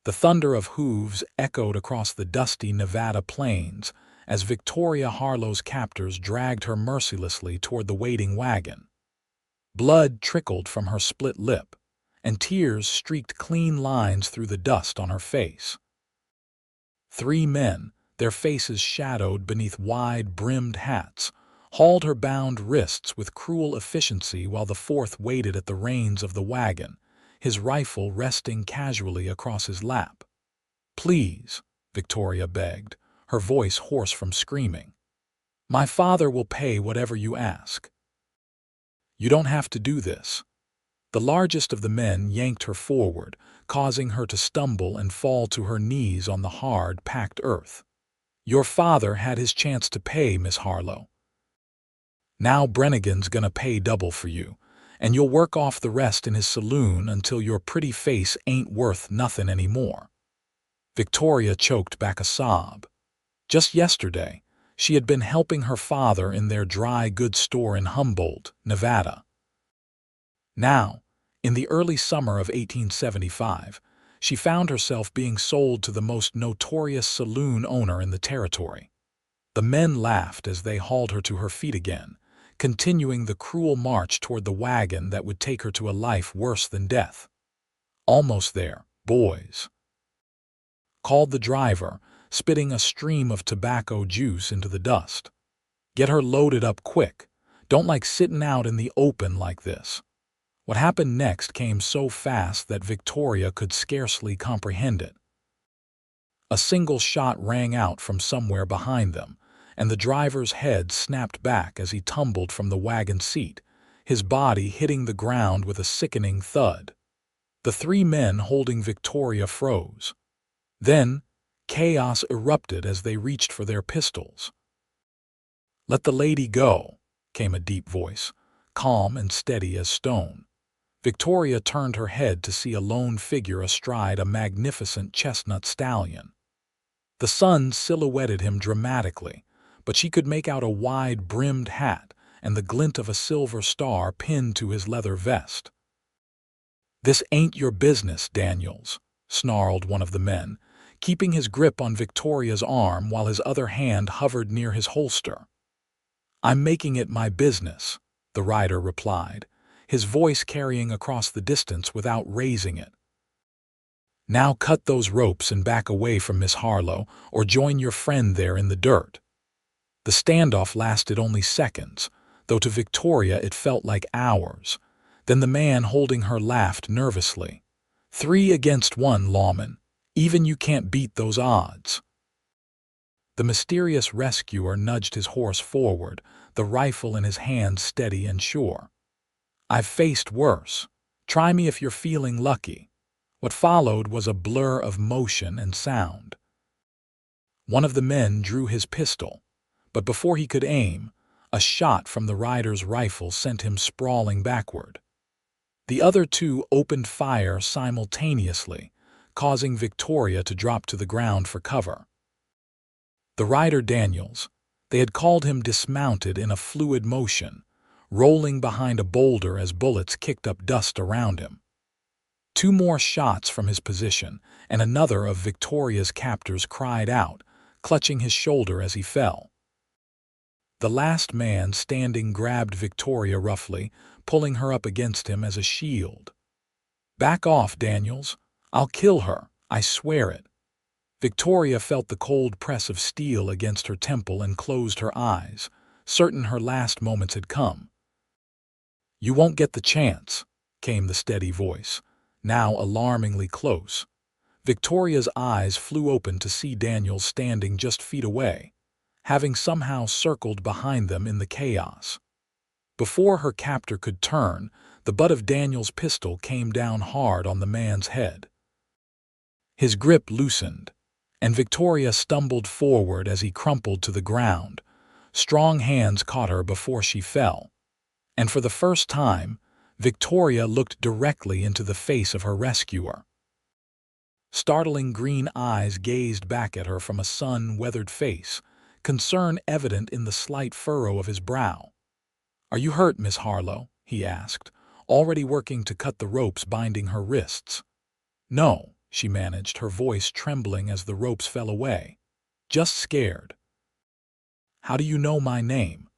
The thunder of hooves echoed across the dusty Nevada plains as Victoria Harlow's captors dragged her mercilessly toward the waiting wagon. Blood trickled from her split lip, and tears streaked clean lines through the dust on her face. Three men, their faces shadowed beneath wide-brimmed hats, hauled her bound wrists with cruel efficiency while the fourth waited at the reins of the wagon, his rifle resting casually across his lap. "Please," Victoria begged, her voice hoarse from screaming. "My father will pay whatever you ask." "You don't have to do this." The largest of the men yanked her forward, causing her to stumble and fall to her knees on the hard, packed earth. "Your father had his chance to pay, Miss Harlow. Now Brannigan's gonna pay double for you, and you'll work off the rest in his saloon until your pretty face ain't worth nothing anymore." Victoria choked back a sob. Just yesterday, she had been helping her father in their dry goods store in Humboldt, Nevada. Now, in the early summer of 1875, she found herself being sold to the most notorious saloon owner in the territory. The men laughed as they hauled her to her feet again, continuing the cruel march toward the wagon that would take her to a life worse than death. "Almost there, boys," called the driver, spitting a stream of tobacco juice into the dust. "Get her loaded up quick. Don't like sitting out in the open like this." What happened next came so fast that Victoria could scarcely comprehend it. A single shot rang out from somewhere behind them, and the driver's head snapped back as he tumbled from the wagon seat, his body hitting the ground with a sickening thud. The three men holding Victoria froze. Then, chaos erupted as they reached for their pistols. "Let the lady go," came a deep voice, calm and steady as stone. Victoria turned her head to see a lone figure astride a magnificent chestnut stallion. The sun silhouetted him dramatically, but she could make out a wide-brimmed hat and the glint of a silver star pinned to his leather vest. "This ain't your business, Daniels," snarled one of the men, keeping his grip on Victoria's arm while his other hand hovered near his holster. "I'm making it my business," the rider replied, his voice carrying across the distance without raising it. "Now cut those ropes and back away from Miss Harlow, or join your friend there in the dirt." The standoff lasted only seconds, though to Victoria it felt like hours. Then the man holding her laughed nervously. "3 against 1, lawman. Even you can't beat those odds." The mysterious rescuer nudged his horse forward, the rifle in his hand steady and sure. "I've faced worse. Try me if you're feeling lucky." What followed was a blur of motion and sound. One of the men drew his pistol, but before he could aim, a shot from the rider's rifle sent him sprawling backward. The other two opened fire simultaneously, causing Victoria to drop to the ground for cover. The rider Daniels, they had called him, dismounted in a fluid motion, rolling behind a boulder as bullets kicked up dust around him. 2 more shots from his position, and another of Victoria's captors cried out, clutching his shoulder as he fell. The last man standing grabbed Victoria roughly, pulling her up against him as a shield. "Back off, Daniels. I'll kill her, I swear it." Victoria felt the cold press of steel against her temple and closed her eyes, certain her last moments had come. "You won't get the chance," came the steady voice, now alarmingly close. Victoria's eyes flew open to see Daniels standing just feet away, having somehow circled behind them in the chaos. Before her captor could turn, the butt of Daniels' pistol came down hard on the man's head. His grip loosened, and Victoria stumbled forward as he crumpled to the ground. Strong hands caught her before she fell, and for the first time, Victoria looked directly into the face of her rescuer. Startling green eyes gazed back at her from a sun-weathered face, concern evident in the slight furrow of his brow. "Are you hurt, Miss Harlow?" he asked, already working to cut the ropes binding her wrists. "No," she managed, her voice trembling as the ropes fell away. "Just scared." "How do you know my name?"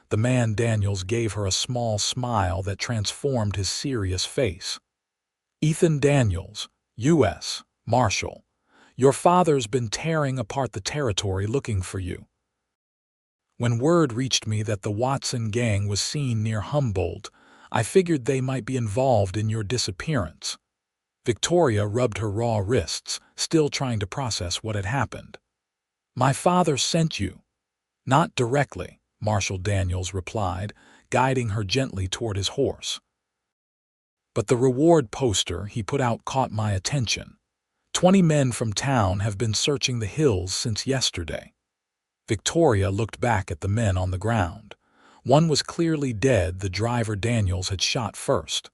The man Daniels gave her a small smile that transformed his serious face. "Ethan Daniels, U.S. Marshal. Your father's been tearing apart the territory looking for you. When word reached me that the Watson gang was seen near Humboldt, I figured they might be involved in your disappearance." Victoria rubbed her raw wrists, still trying to process what had happened. "My father sent you." "Not directly," Marshal Daniels replied, guiding her gently toward his horse. "But the reward poster he put out caught my attention. 20 men from town have been searching the hills since yesterday." Victoria looked back at the men on the ground. One was clearly dead, the driver Daniels had shot first.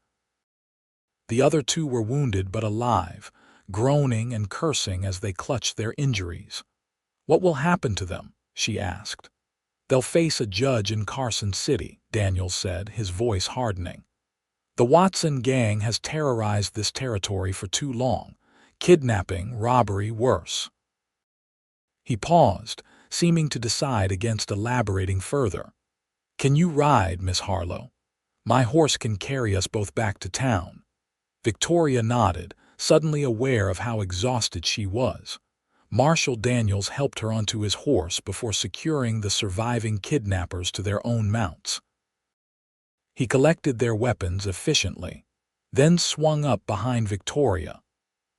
The other 2 were wounded but alive, groaning and cursing as they clutched their injuries. "What will happen to them?" she asked. "They'll face a judge in Carson City," Daniels said, his voice hardening. "The Watson gang has terrorized this territory for too long. Kidnapping, robbery, worse." He paused, seeming to decide against elaborating further. "Can you ride, Miss Harlow? My horse can carry us both back to town." Victoria nodded, suddenly aware of how exhausted she was. Marshal Daniels helped her onto his horse before securing the surviving kidnappers to their own mounts. He collected their weapons efficiently, then swung up behind Victoria.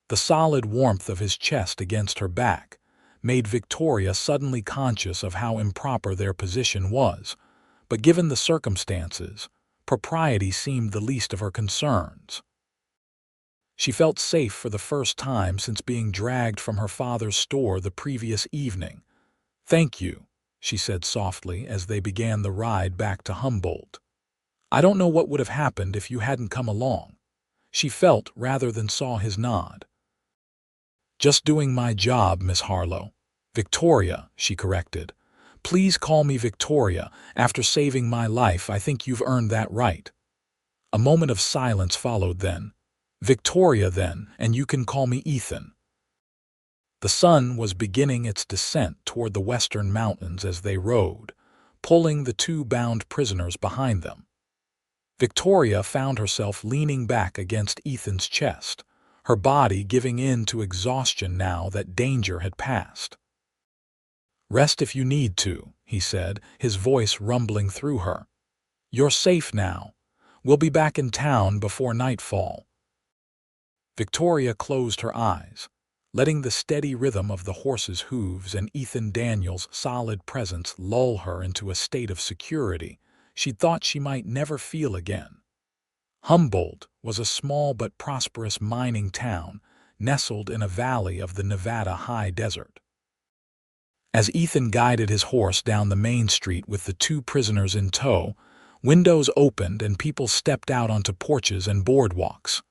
The solid warmth of his chest against her back made Victoria suddenly conscious of how improper their position was, but given the circumstances, propriety seemed the least of her concerns. She felt safe for the first time since being dragged from her father's store the previous evening. "Thank you," she said softly as they began the ride back to Humboldt. "I don't know what would have happened if you hadn't come along." She felt rather than saw his nod. "Just doing my job, Miss Harlow." "Victoria," she corrected. "Please call me Victoria. After saving my life, I think you've earned that right." A moment of silence followed then. "Victoria, then, and you can call me Ethan." The sun was beginning its descent toward the western mountains as they rode, pulling the 2 bound prisoners behind them. Victoria found herself leaning back against Ethan's chest, her body giving in to exhaustion now that danger had passed. "Rest if you need to," he said, his voice rumbling through her. "You're safe now. We'll be back in town before nightfall." Victoria closed her eyes, letting the steady rhythm of the horse's hooves and Ethan Daniels' solid presence lull her into a state of security she'd thought she might never feel again. Humboldt was a small but prosperous mining town nestled in a valley of the Nevada high desert. As Ethan guided his horse down the main street with the 2 prisoners in tow, windows opened and people stepped out onto porches and boardwalks.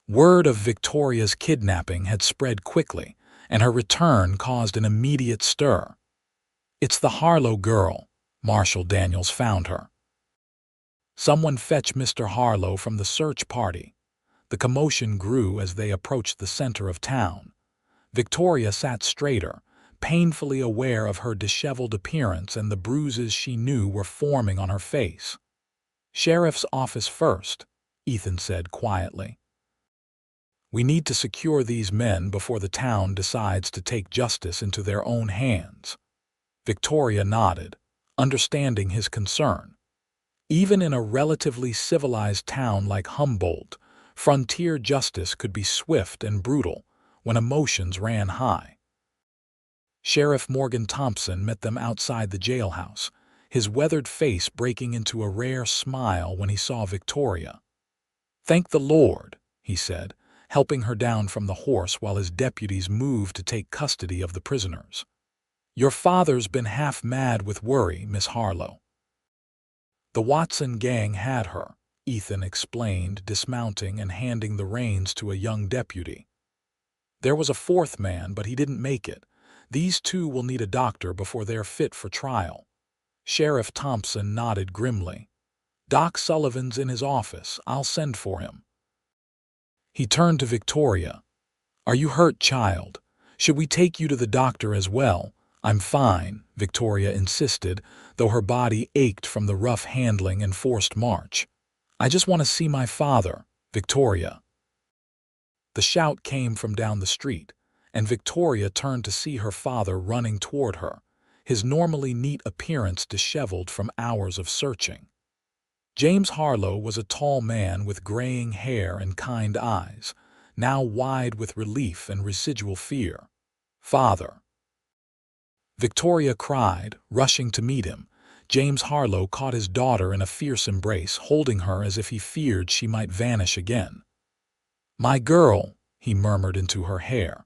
Word of Victoria's kidnapping had spread quickly, and her return caused an immediate stir. "It's the Harlow girl," Marshal Daniels found her. "Someone fetch Mr. Harlow from the search party." The commotion grew as they approached the center of town. Victoria sat straighter, painfully aware of her disheveled appearance and the bruises she knew were forming on her face. "Sheriff's office first," Ethan said quietly. "We need to secure these men before the town decides to take justice into their own hands." Victoria nodded, understanding his concern. Even in a relatively civilized town like Humboldt, frontier justice could be swift and brutal when emotions ran high. Sheriff Morgan Thompson met them outside the jailhouse, his weathered face breaking into a rare smile when he saw Victoria. "Thank the Lord," he said, helping her down from the horse while his deputies moved to take custody of the prisoners. "Your father's been half mad with worry, Miss Harlow." "The Watson gang had her," Ethan explained, dismounting and handing the reins to a young deputy. "There was a 4th man, but he didn't make it. These 2 will need a doctor before they're fit for trial." Sheriff Thompson nodded grimly. "Doc Sullivan's in his office. I'll send for him." He turned to Victoria. "Are you hurt, child? Should we take you to the doctor as well?" "I'm fine," Victoria insisted, though her body ached from the rough handling and forced march. "I just want to see my father, Victoria." The shout came from down the street, and Victoria turned to see her father running toward her, his normally neat appearance disheveled from hours of searching. James Harlow was a tall man with graying hair and kind eyes, now wide with relief and residual fear. "Father!" Victoria cried, rushing to meet him. James Harlow caught his daughter in a fierce embrace, holding her as if he feared she might vanish again. "My girl," he murmured into her hair.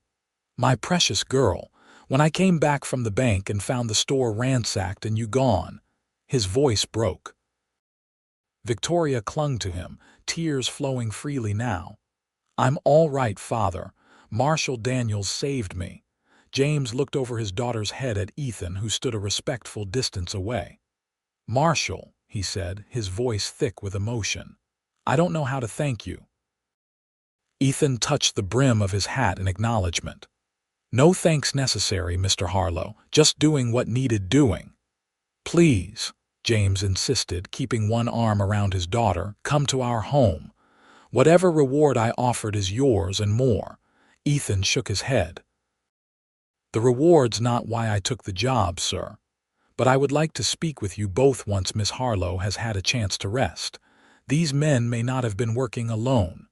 "My precious girl, when I came back from the bank and found the store ransacked and you gone." His voice broke. Victoria clung to him, tears flowing freely now. "I'm all right, Father. Marshall Daniels saved me." James looked over his daughter's head at Ethan, who stood a respectful distance away. "Marshall," he said, his voice thick with emotion, "I don't know how to thank you." Ethan touched the brim of his hat in acknowledgement. "No thanks necessary, Mr. Harlow, just doing what needed doing." "Please," James insisted, keeping one arm around his daughter, "come to our home. Whatever reward I offered is yours and more." Ethan shook his head. "The reward's not why I took the job, sir. But I would like to speak with you both once Miss Harlow has had a chance to rest. These men may not have been working alone."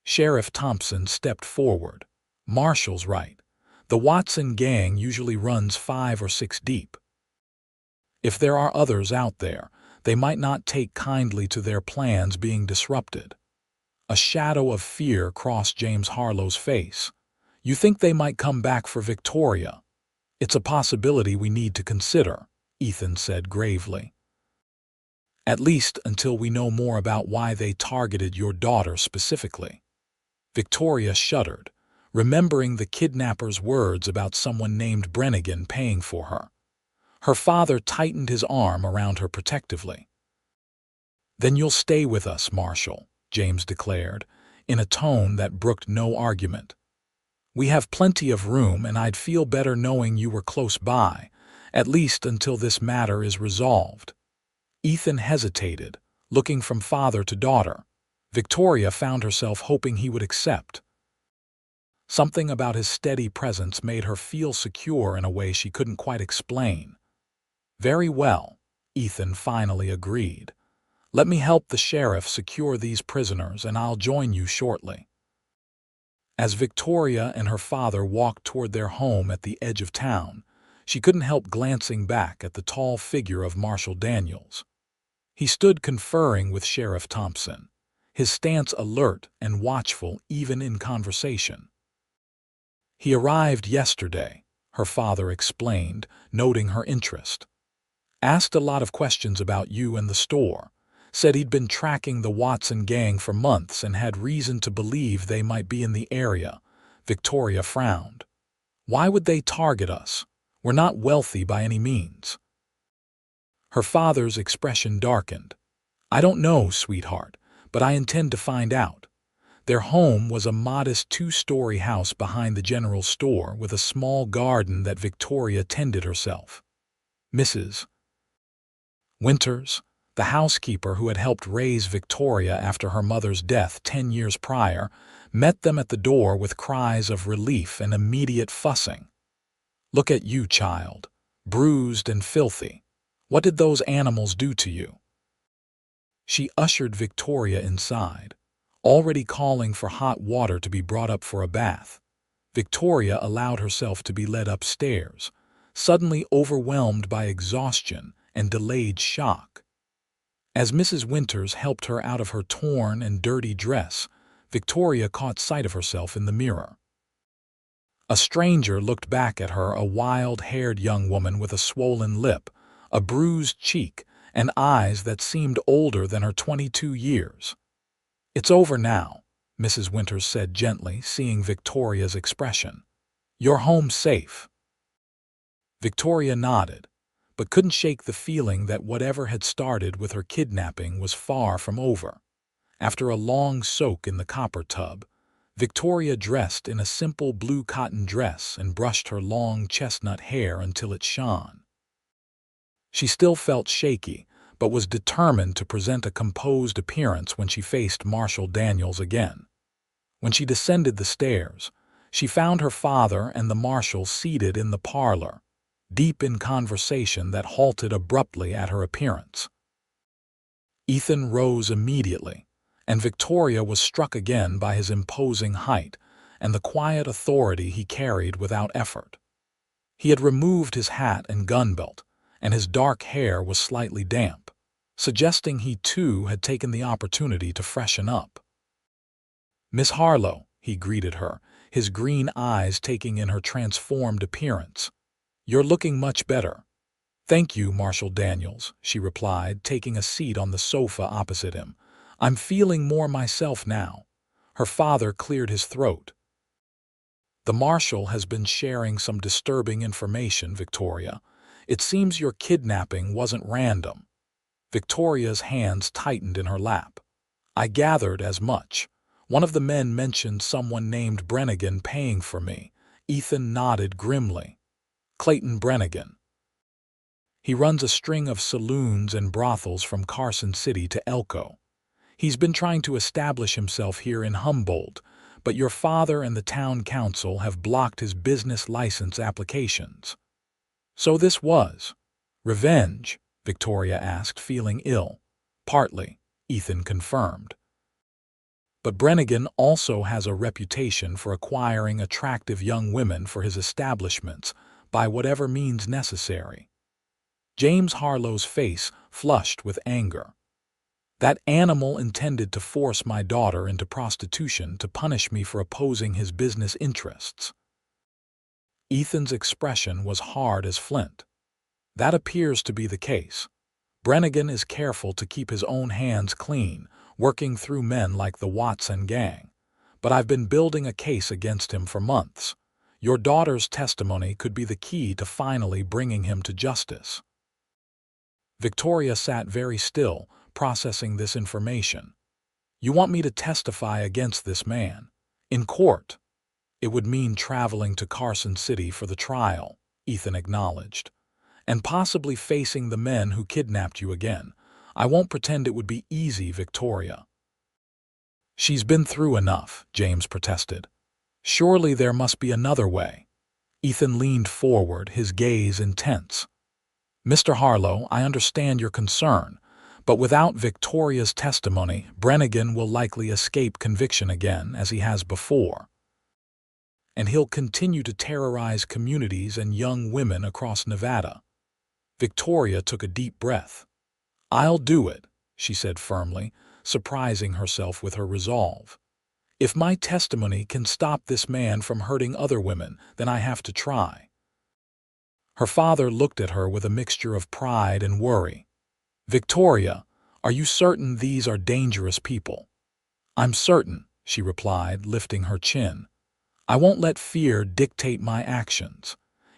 Sheriff Thompson stepped forward. "Marshall's right. The Watson gang usually runs 5 or 6 deep. If there are others out there, they might not take kindly to their plans being disrupted." A shadow of fear crossed James Harlow's face. "You think they might come back for Victoria?" "It's a possibility we need to consider," Ethan said gravely. "At least until we know more about why they targeted your daughter specifically." Victoria shuddered, remembering the kidnapper's words about someone named Brannigan paying for her. Her father tightened his arm around her protectively. "Then you'll stay with us, Marshall," James declared, in a tone that brooked no argument. "We have plenty of room, and I'd feel better knowing you were close by, at least until this matter is resolved." Ethan hesitated, looking from father to daughter. Victoria found herself hoping he would accept. Something about his steady presence made her feel secure in a way she couldn't quite explain. "Very well," Ethan finally agreed. "Let me help the sheriff secure these prisoners, and I'll join you shortly." As Victoria and her father walked toward their home at the edge of town, she couldn't help glancing back at the tall figure of Marshall Daniels. He stood conferring with Sheriff Thompson, his stance alert and watchful even in conversation. "He arrived yesterday," her father explained, noting her interest. "Asked a lot of questions about you and the store. Said he'd been tracking the Watson gang for months and had reason to believe they might be in the area." Victoria frowned. "Why would they target us? We're not wealthy by any means." Her father's expression darkened. "I don't know, sweetheart, but I intend to find out." Their home was a modest 2-story house behind the general store with a small garden that Victoria tended herself. Mrs. Winters, the housekeeper who had helped raise Victoria after her mother's death 10 years prior, met them at the door with cries of relief and immediate fussing. "Look at you, child, bruised and filthy. What did those animals do to you?" She ushered Victoria inside, already calling for hot water to be brought up for a bath. Victoria allowed herself to be led upstairs, suddenly overwhelmed by exhaustion and delayed shock. As Mrs. Winters helped her out of her torn and dirty dress, Victoria caught sight of herself in the mirror. A stranger looked back at her, a wild-haired young woman with a swollen lip, a bruised cheek, and eyes that seemed older than her 22 years. "It's over now," Mrs. Winters said gently, seeing Victoria's expression. "You're home safe." Victoria nodded, but couldn't shake the feeling that whatever had started with her kidnapping was far from over. After a long soak in the copper tub, Victoria dressed in a simple blue cotton dress and brushed her long chestnut hair until it shone. She still felt shaky, but was determined to present a composed appearance when she faced Marshal Daniels again. When she descended the stairs, she found her father and the marshal seated in the parlor, deep in conversation that halted abruptly at her appearance. Ethan rose immediately, and Victoria was struck again by his imposing height and the quiet authority he carried without effort. He had removed his hat and gun belt, and his dark hair was slightly damp, suggesting he too had taken the opportunity to freshen up. "Miss Harlow," he greeted her, his green eyes taking in her transformed appearance. "You're looking much better." "Thank you, Marshal Daniels," she replied, taking a seat on the sofa opposite him. "I'm feeling more myself now." Her father cleared his throat. "The marshal has been sharing some disturbing information, Victoria. It seems your kidnapping wasn't random." Victoria's hands tightened in her lap. "I gathered as much. One of the men mentioned someone named Brannigan paying for me." Ethan nodded grimly. "Clayton Brannigan. He runs a string of saloons and brothels from Carson City to Elko. He's been trying to establish himself here in Humboldt, but your father and the town council have blocked his business license applications." "So this was revenge?" Victoria asked, feeling ill. "Partly," Ethan confirmed. "But Brannigan also has a reputation for acquiring attractive young women for his establishments by whatever means necessary." James Harlow's face flushed with anger. "That animal intended to force my daughter into prostitution to punish me for opposing his business interests." Ethan's expression was hard as flint. "That appears to be the case. Brannigan is careful to keep his own hands clean, working through men like the Watson gang. But I've been building a case against him for months. Your daughter's testimony could be the key to finally bringing him to justice." Victoria sat very still, processing this information. "You want me to testify against this man? In court?" "It would mean traveling to Carson City for the trial," Ethan acknowledged, "and possibly facing the men who kidnapped you again. I won't pretend it would be easy, Victoria." "She's been through enough," James protested. "Surely there must be another way." Ethan leaned forward, his gaze intense. "Mr. Harlow, I understand your concern, but without Victoria's testimony, Brannigan will likely escape conviction again, as he has before. And he'll continue to terrorize communities and young women across Nevada." Victoria took a deep breath. "I'll do it," she said firmly, surprising herself with her resolve. "If my testimony can stop this man from hurting other women, then I have to try." Her father looked at her with a mixture of pride and worry. "Victoria, are you certain these are dangerous people?" "I'm certain," she replied, lifting her chin. "I won't let fear dictate my actions."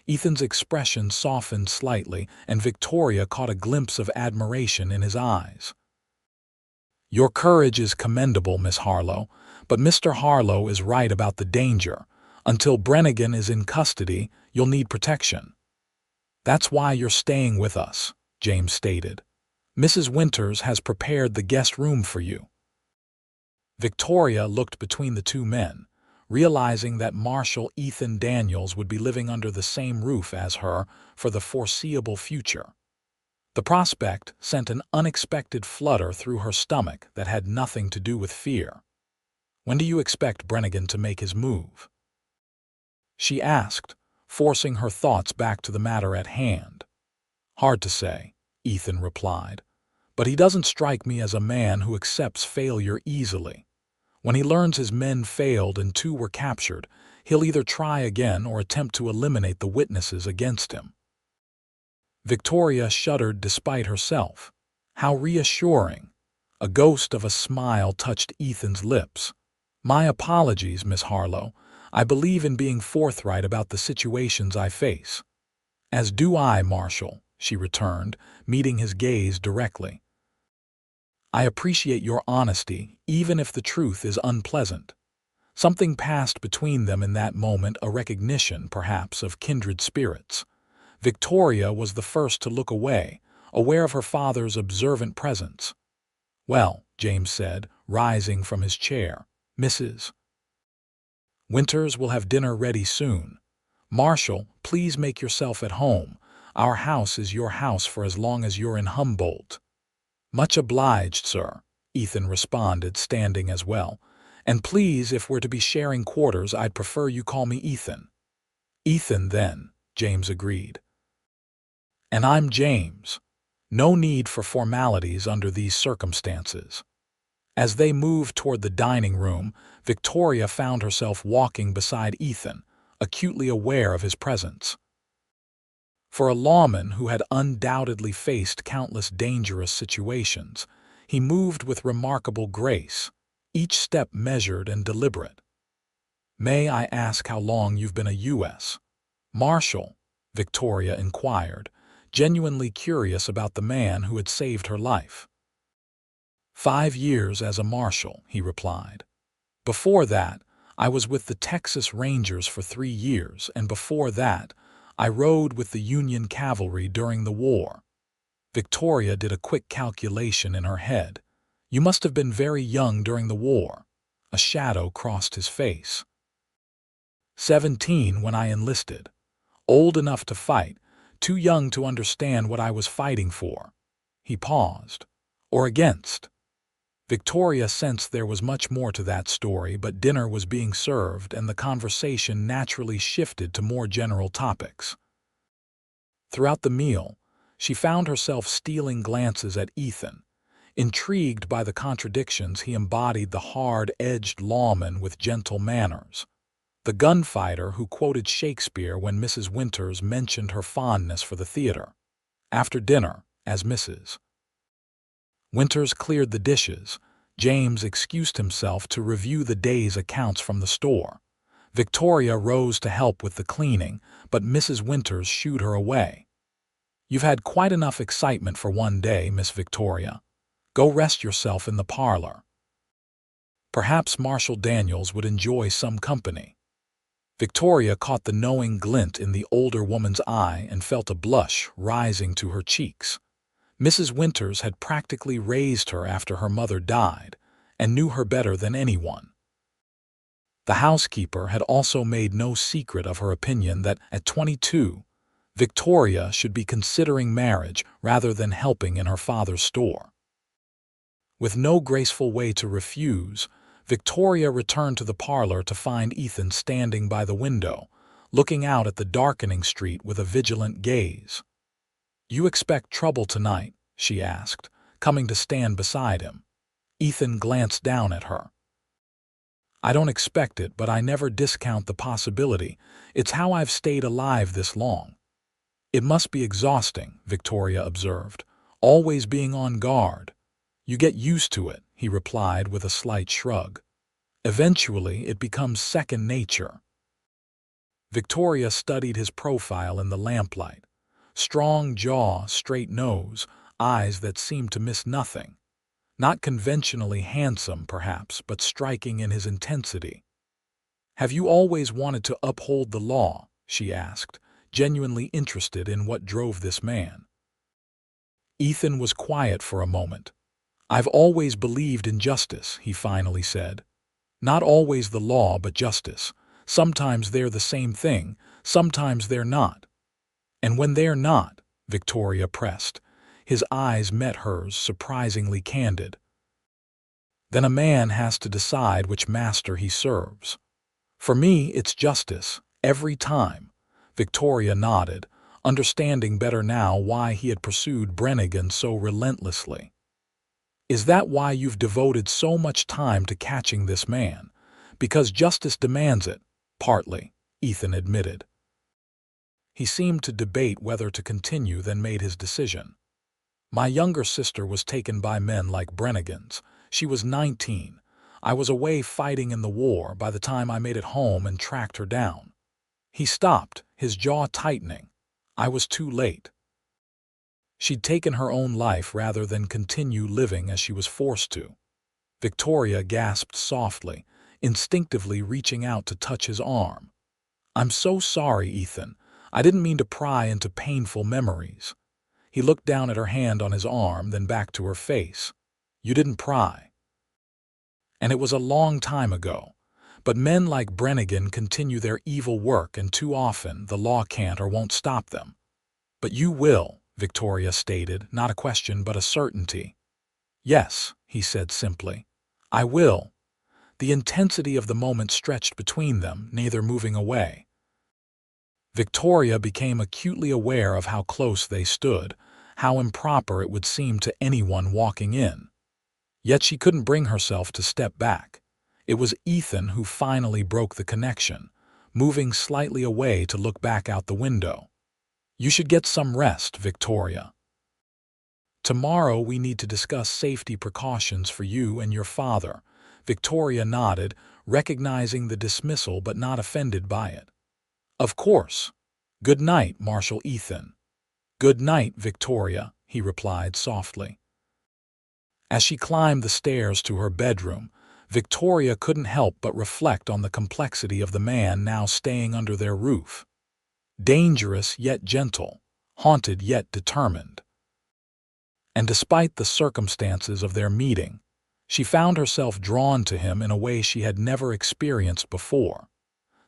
Ethan's expression softened slightly, and Victoria caught a glimpse of admiration in his eyes. "Your courage is commendable, Miss Harlow, but Mr. Harlow is right about the danger. Until Brannigan is in custody, you'll need protection." "That's why you're staying with us," James stated. "Mrs. Winters has prepared the guest room for you." Victoria looked between the two men, realizing that Marshal Ethan Daniels would be living under the same roof as her for the foreseeable future. The prospect sent an unexpected flutter through her stomach that had nothing to do with fear. "When do you expect Brannigan to make his move?" she asked, forcing her thoughts back to the matter at hand. "Hard to say," Ethan replied, "but he doesn't strike me as a man who accepts failure easily. When he learns his men failed and 2 were captured, he'll either try again or attempt to eliminate the witnesses against him." Victoria shuddered despite herself. How reassuring! A ghost of a smile touched Ethan's lips. "My apologies, Miss Harlow. I believe in being forthright about the situations I face." "As do I, Marshal," she returned, meeting his gaze directly. "I appreciate your honesty, even if the truth is unpleasant. Something passed between them in that moment, a recognition, perhaps, of kindred spirits. Victoria was the first to look away, aware of her father's observant presence. "Well," James said, rising from his chair, "Mrs. Winters will have dinner ready soon. Marshall, please make yourself at home. Our house is your house for as long as you're in Humboldt." "Much obliged, sir," Ethan responded, standing as well. "And please, if we're to be sharing quarters, I'd prefer you call me Ethan." "Ethan, then," James agreed. "And I'm James. No need for formalities under these circumstances." As they moved toward the dining room, Victoria found herself walking beside Ethan, acutely aware of his presence. For a lawman who had undoubtedly faced countless dangerous situations, he moved with remarkable grace, each step measured and deliberate. "May I ask how long you've been a U.S. Marshal?" Victoria inquired, genuinely curious about the man who had saved her life. "5 years as a marshal," he replied. "Before that, I was with the Texas Rangers for 3 years, and before that, I rode with the Union cavalry during the war." Victoria did a quick calculation in her head. "You must have been very young during the war." A shadow crossed his face. 17 when I enlisted. Old enough to fight, too young to understand what I was fighting for." He paused. "Or against." Victoria sensed there was much more to that story, but dinner was being served and the conversation naturally shifted to more general topics. Throughout the meal, she found herself stealing glances at Ethan. Intrigued by the contradictions, he embodied the hard-edged lawman with gentle manners, the gunfighter who quoted Shakespeare when Mrs. Winters mentioned her fondness for the theater. After dinner, as Mrs. Winters cleared the dishes, James excused himself to review the day's accounts from the store. Victoria rose to help with the cleaning, but Mrs. Winters shooed her away. "You've had quite enough excitement for one day, Miss Victoria. Go rest yourself in the parlor. Perhaps Marshal Daniels would enjoy some company." Victoria caught the knowing glint in the older woman's eye and felt a blush rising to her cheeks. Mrs. Winters had practically raised her after her mother died, and knew her better than anyone. The housekeeper had also made no secret of her opinion that, at 22, Victoria should be considering marriage rather than helping in her father's store. With no graceful way to refuse, Victoria returned to the parlor to find Ethan standing by the window, looking out at the darkening street with a vigilant gaze. "You expect trouble tonight?" she asked, coming to stand beside him. Ethan glanced down at her. "I don't expect it, but I never discount the possibility. It's how I've stayed alive this long." "It must be exhausting," Victoria observed, "always being on guard." "You get used to it," he replied with a slight shrug. "Eventually, it becomes second nature." Victoria studied his profile in the lamplight. Strong jaw, straight nose, eyes that seemed to miss nothing. Not conventionally handsome, perhaps, but striking in his intensity. "Have you always wanted to uphold the law?" she asked, genuinely interested in what drove this man. Ethan was quiet for a moment. "I've always believed in justice," he finally said. "Not always the law, but justice. Sometimes they're the same thing, sometimes they're not." "And when they're not," Victoria pressed. His eyes met hers, surprisingly candid. "Then a man has to decide which master he serves." "For me, it's justice, every time." Victoria nodded, understanding better now why he had pursued Brannigan so relentlessly. "Is that why you've devoted so much time to catching this man?" "Because justice demands it." "Partly," Ethan admitted. He seemed to debate whether to continue, then made his decision. "My younger sister was taken by men like Brannigan's. She was 19. I was away fighting in the war by the time I made it home and tracked her down." He stopped, his jaw tightening. "I was too late." She'd taken her own life rather than continue living as she was forced to. Victoria gasped softly. instinctively reaching out to touch his arm. "I'm so sorry, Ethan. I didn't mean to pry into painful memories." He looked down at her hand on his arm, then back to her face. "You didn't pry. And it was a long time ago. But men like Brannigan continue their evil work, and too often the law can't or won't stop them." "But you will," Victoria stated, not a question but a certainty. "Yes," he said simply. "I will." The intensity of the moment stretched between them, neither moving away. Victoria became acutely aware of how close they stood, how improper it would seem to anyone walking in. Yet she couldn't bring herself to step back. It was Ethan who finally broke the connection, moving slightly away to look back out the window. "You should get some rest, Victoria. Tomorrow we need to discuss safety precautions for you and your father." Victoria nodded, recognizing the dismissal but not offended by it. "Of course. Good night, Marshal Ethan." "Good night, Victoria," he replied softly. As she climbed the stairs to her bedroom, Victoria couldn't help but reflect on the complexity of the man now staying under their roof. Dangerous yet gentle, haunted yet determined. And despite the circumstances of their meeting, she found herself drawn to him in a way she had never experienced before.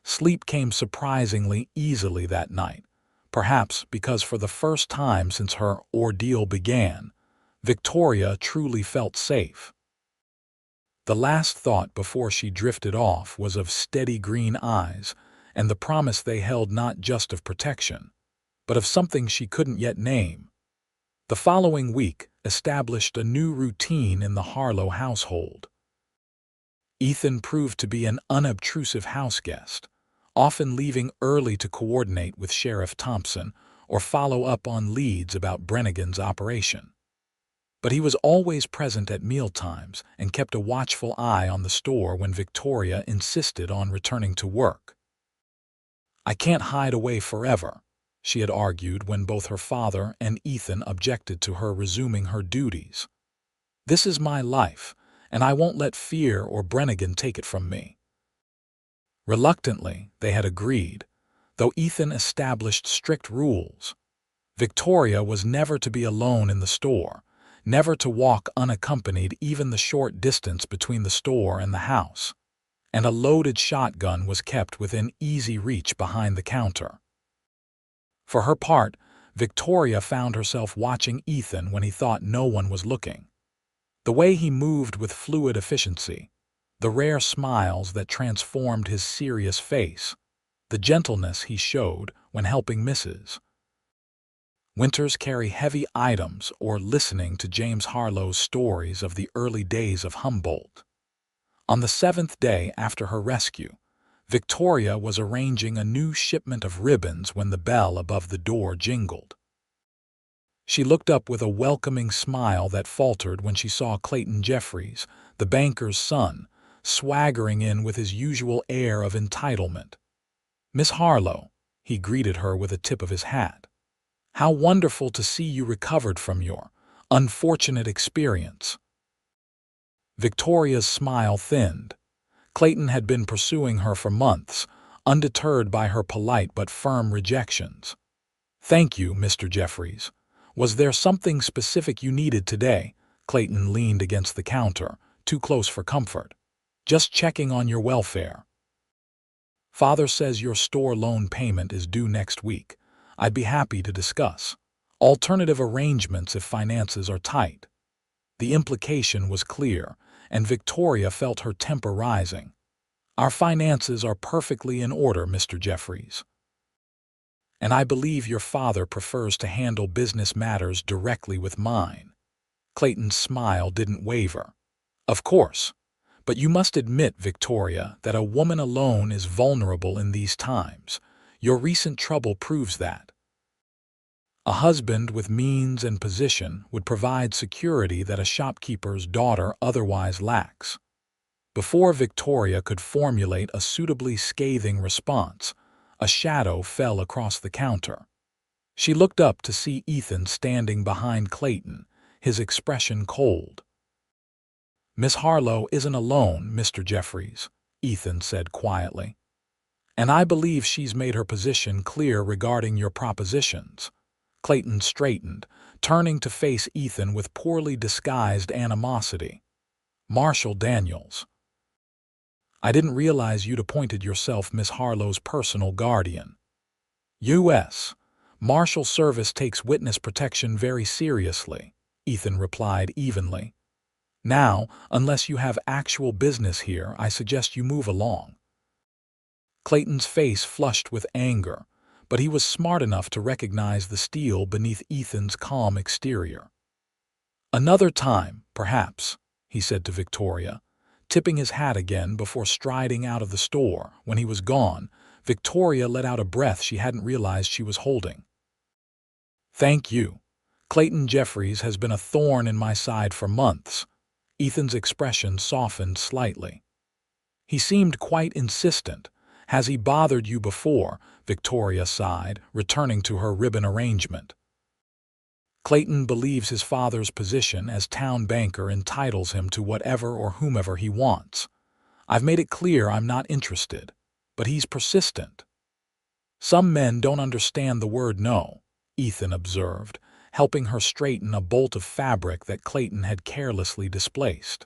Sleep came surprisingly easily that night, perhaps because for the first time since her ordeal began, Victoria truly felt safe. The last thought before she drifted off was of steady green eyes and the promise they held not just of protection, but of something she couldn't yet name. The following week established a new routine in the Harlow household. Ethan proved to be an unobtrusive houseguest, often leaving early to coordinate with Sheriff Thompson or follow up on leads about Brannigan's operation. But he was always present at mealtimes and kept a watchful eye on the store when Victoria insisted on returning to work. "I can't hide away forever," she had argued when both her father and Ethan objected to her resuming her duties. "This is my life, and I won't let fear or Brannigan take it from me." Reluctantly, they had agreed, though Ethan established strict rules. Victoria was never to be alone in the store, never to walk unaccompanied even the short distance between the store and the house, and a loaded shotgun was kept within easy reach behind the counter. For her part, Victoria found herself watching Ethan when he thought no one was looking. The way he moved with fluid efficiency, the rare smiles that transformed his serious face, the gentleness he showed when helping misses. Winters carry heavy items or listening to James Harlow's stories of the early days of Humboldt. On the 7th day after her rescue, Victoria was arranging a new shipment of ribbons when the bell above the door jingled. She looked up with a welcoming smile that faltered when she saw Clayton Jeffries, the banker's son, swaggering in with his usual air of entitlement. "Miss Harlow," he greeted her with a tip of his hat. "How wonderful to see you recovered from your unfortunate experience." Victoria's smile thinned. Clayton had been pursuing her for months, undeterred by her polite but firm rejections. "Thank you, Mr. Jeffries. Was there something specific you needed today?" Clayton leaned against the counter, too close for comfort. "Just checking on your welfare. Father says your store loan payment is due next week. I'd be happy to discuss alternative arrangements if finances are tight." The implication was clear, and Victoria felt her temper rising. "Our finances are perfectly in order, Mr. Jeffries. And I believe your father prefers to handle business matters directly with mine." Clayton's smile didn't waver. "Of course. But you must admit, Victoria, that a woman alone is vulnerable in these times. Your recent trouble proves that. A husband with means and position would provide security that a shopkeeper's daughter otherwise lacks." Before Victoria could formulate a suitably scathing response, a shadow fell across the counter. She looked up to see Ethan standing behind Clayton, his expression cold. "Miss Harlow isn't alone, Mr. Jeffries," Ethan said quietly. "And I believe she's made her position clear regarding your propositions." Clayton straightened, turning to face Ethan with poorly disguised animosity. "Marshal Daniels, I didn't realize you'd appointed yourself Miss Harlow's personal guardian." U.S. Marshal Service takes witness protection very seriously, Ethan replied evenly. "Now, unless you have actual business here, I suggest you move along." Clayton's face flushed with anger, but he was smart enough to recognize the steel beneath Ethan's calm exterior. "Another time, perhaps," he said to Victoria, tipping his hat again before striding out of the store. When he was gone, Victoria let out a breath she hadn't realized she was holding. "Thank you. Clayton Jeffries has been a thorn in my side for months." Ethan's expression softened slightly. "He seemed quite insistent. Has he bothered you before?" Victoria sighed, returning to her ribbon arrangement. "Clayton believes his father's position as town banker entitles him to whatever or whomever he wants. I've made it clear I'm not interested, but he's persistent." "Some men don't understand the word no," Ethan observed, helping her straighten a bolt of fabric that Clayton had carelessly displaced.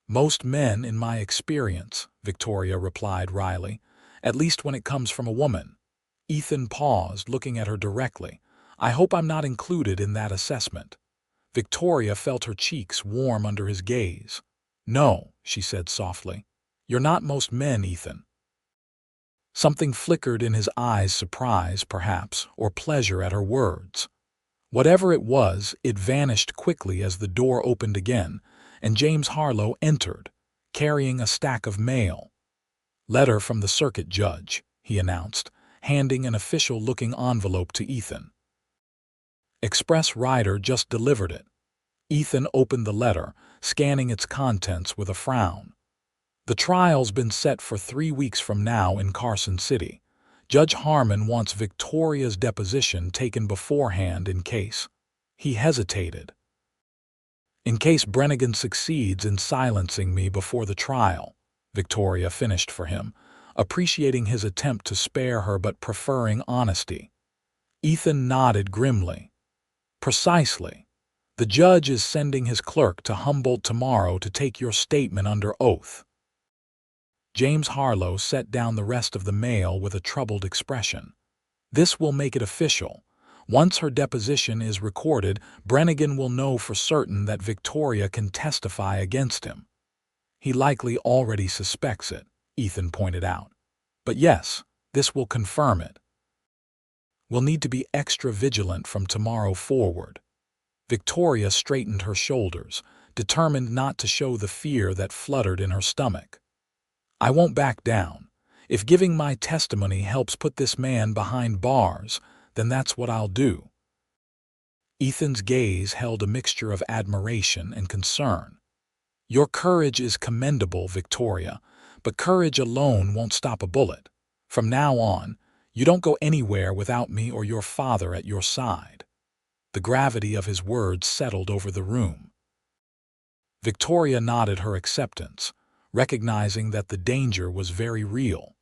"Most men, in my experience," Victoria replied wryly, "at least when it comes from a woman." Ethan paused, looking at her directly. "I hope I'm not included in that assessment." Victoria felt her cheeks warm under his gaze. "No," she said softly. "You're not most men, Ethan." Something flickered in his eyes, surprise, perhaps, or pleasure at her words. Whatever it was, it vanished quickly as the door opened again, and James Harlow entered, carrying a stack of mail. "Letter from the circuit judge," he announced, handing an official-looking envelope to Ethan. "Express rider just delivered it." Ethan opened the letter, scanning its contents with a frown. "The trial's been set for 3 weeks from now in Carson City. Judge Harmon wants Victoria's deposition taken beforehand in case—" He hesitated. "In case Brannigan succeeds in silencing me before the trial," Victoria finished for him, appreciating his attempt to spare her but preferring honesty. Ethan nodded grimly. "Precisely. The judge is sending his clerk to Humboldt tomorrow to take your statement under oath." James Harlow set down the rest of the mail with a troubled expression. "This will make it official. Once her deposition is recorded, Brannigan will know for certain that Victoria can testify against him." "He likely already suspects it," Ethan pointed out. "But yes, this will confirm it. We'll need to be extra vigilant from tomorrow forward." Victoria straightened her shoulders, determined not to show the fear that fluttered in her stomach. "I won't back down. If giving my testimony helps put this man behind bars, then that's what I'll do." Ethan's gaze held a mixture of admiration and concern. "Your courage is commendable, Victoria, but courage alone won't stop a bullet. From now on, you don't go anywhere without me or your father at your side." The gravity of his words settled over the room. Victoria nodded her acceptance, recognizing that the danger was very real.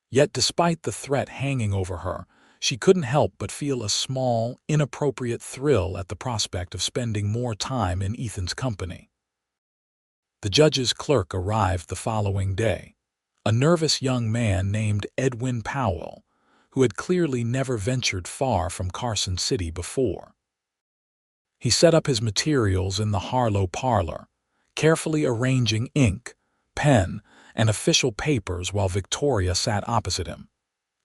Yet despite the threat hanging over her, she couldn't help but feel a small, inappropriate thrill at the prospect of spending more time in Ethan's company. The judge's clerk arrived the following day, a nervous young man named Edwin Powell, who had clearly never ventured far from Carson City before. He set up his materials in the Harlow parlor, carefully arranging ink, pen, and official papers while Victoria sat opposite him,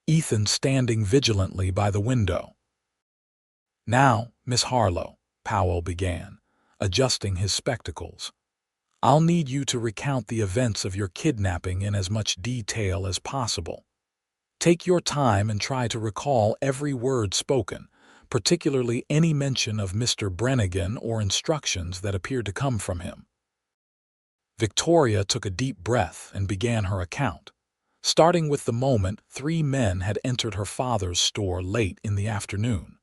Ethan standing vigilantly by the window. "Now, Miss Harlow," Powell began, adjusting his spectacles, "I'll need you to recount the events of your kidnapping in as much detail as possible. Take your time and try to recall every word spoken, particularly any mention of Mr. Brannigan or instructions that appeared to come from him." Victoria took a deep breath and began her account, starting with the moment 3 men had entered her father's store late in the afternoon.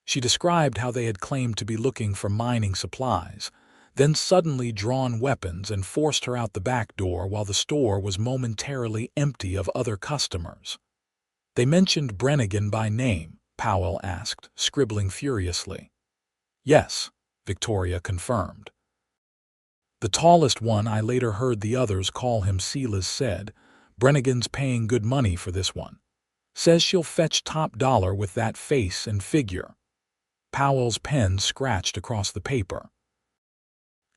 She described how they had claimed to be looking for mining supplies, then suddenly drawn weapons and forced her out the back door while the store was momentarily empty of other customers. "They mentioned Brannigan by name?" Powell asked, scribbling furiously. "Yes," Victoria confirmed. "The tallest one, I later heard the others call him Silas, said. Brannigan's paying good money for this one. Says she'll fetch top dollar with that face and figure." Powell's pen scratched across the paper.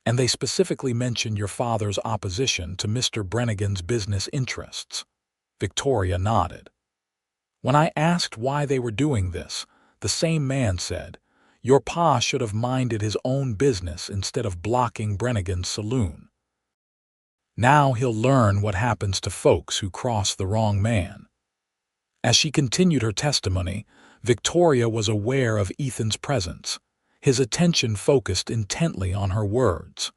"And they specifically mentioned your father's opposition to Mr. Brannigan's business interests." Victoria nodded. "When I asked why they were doing this, the same man said, 'Your pa should have minded his own business instead of blocking Brannigan's saloon. Now he'll learn what happens to folks who cross the wrong man.'" As she continued her testimony, Victoria was aware of Ethan's presence, his attention focused intently on her words.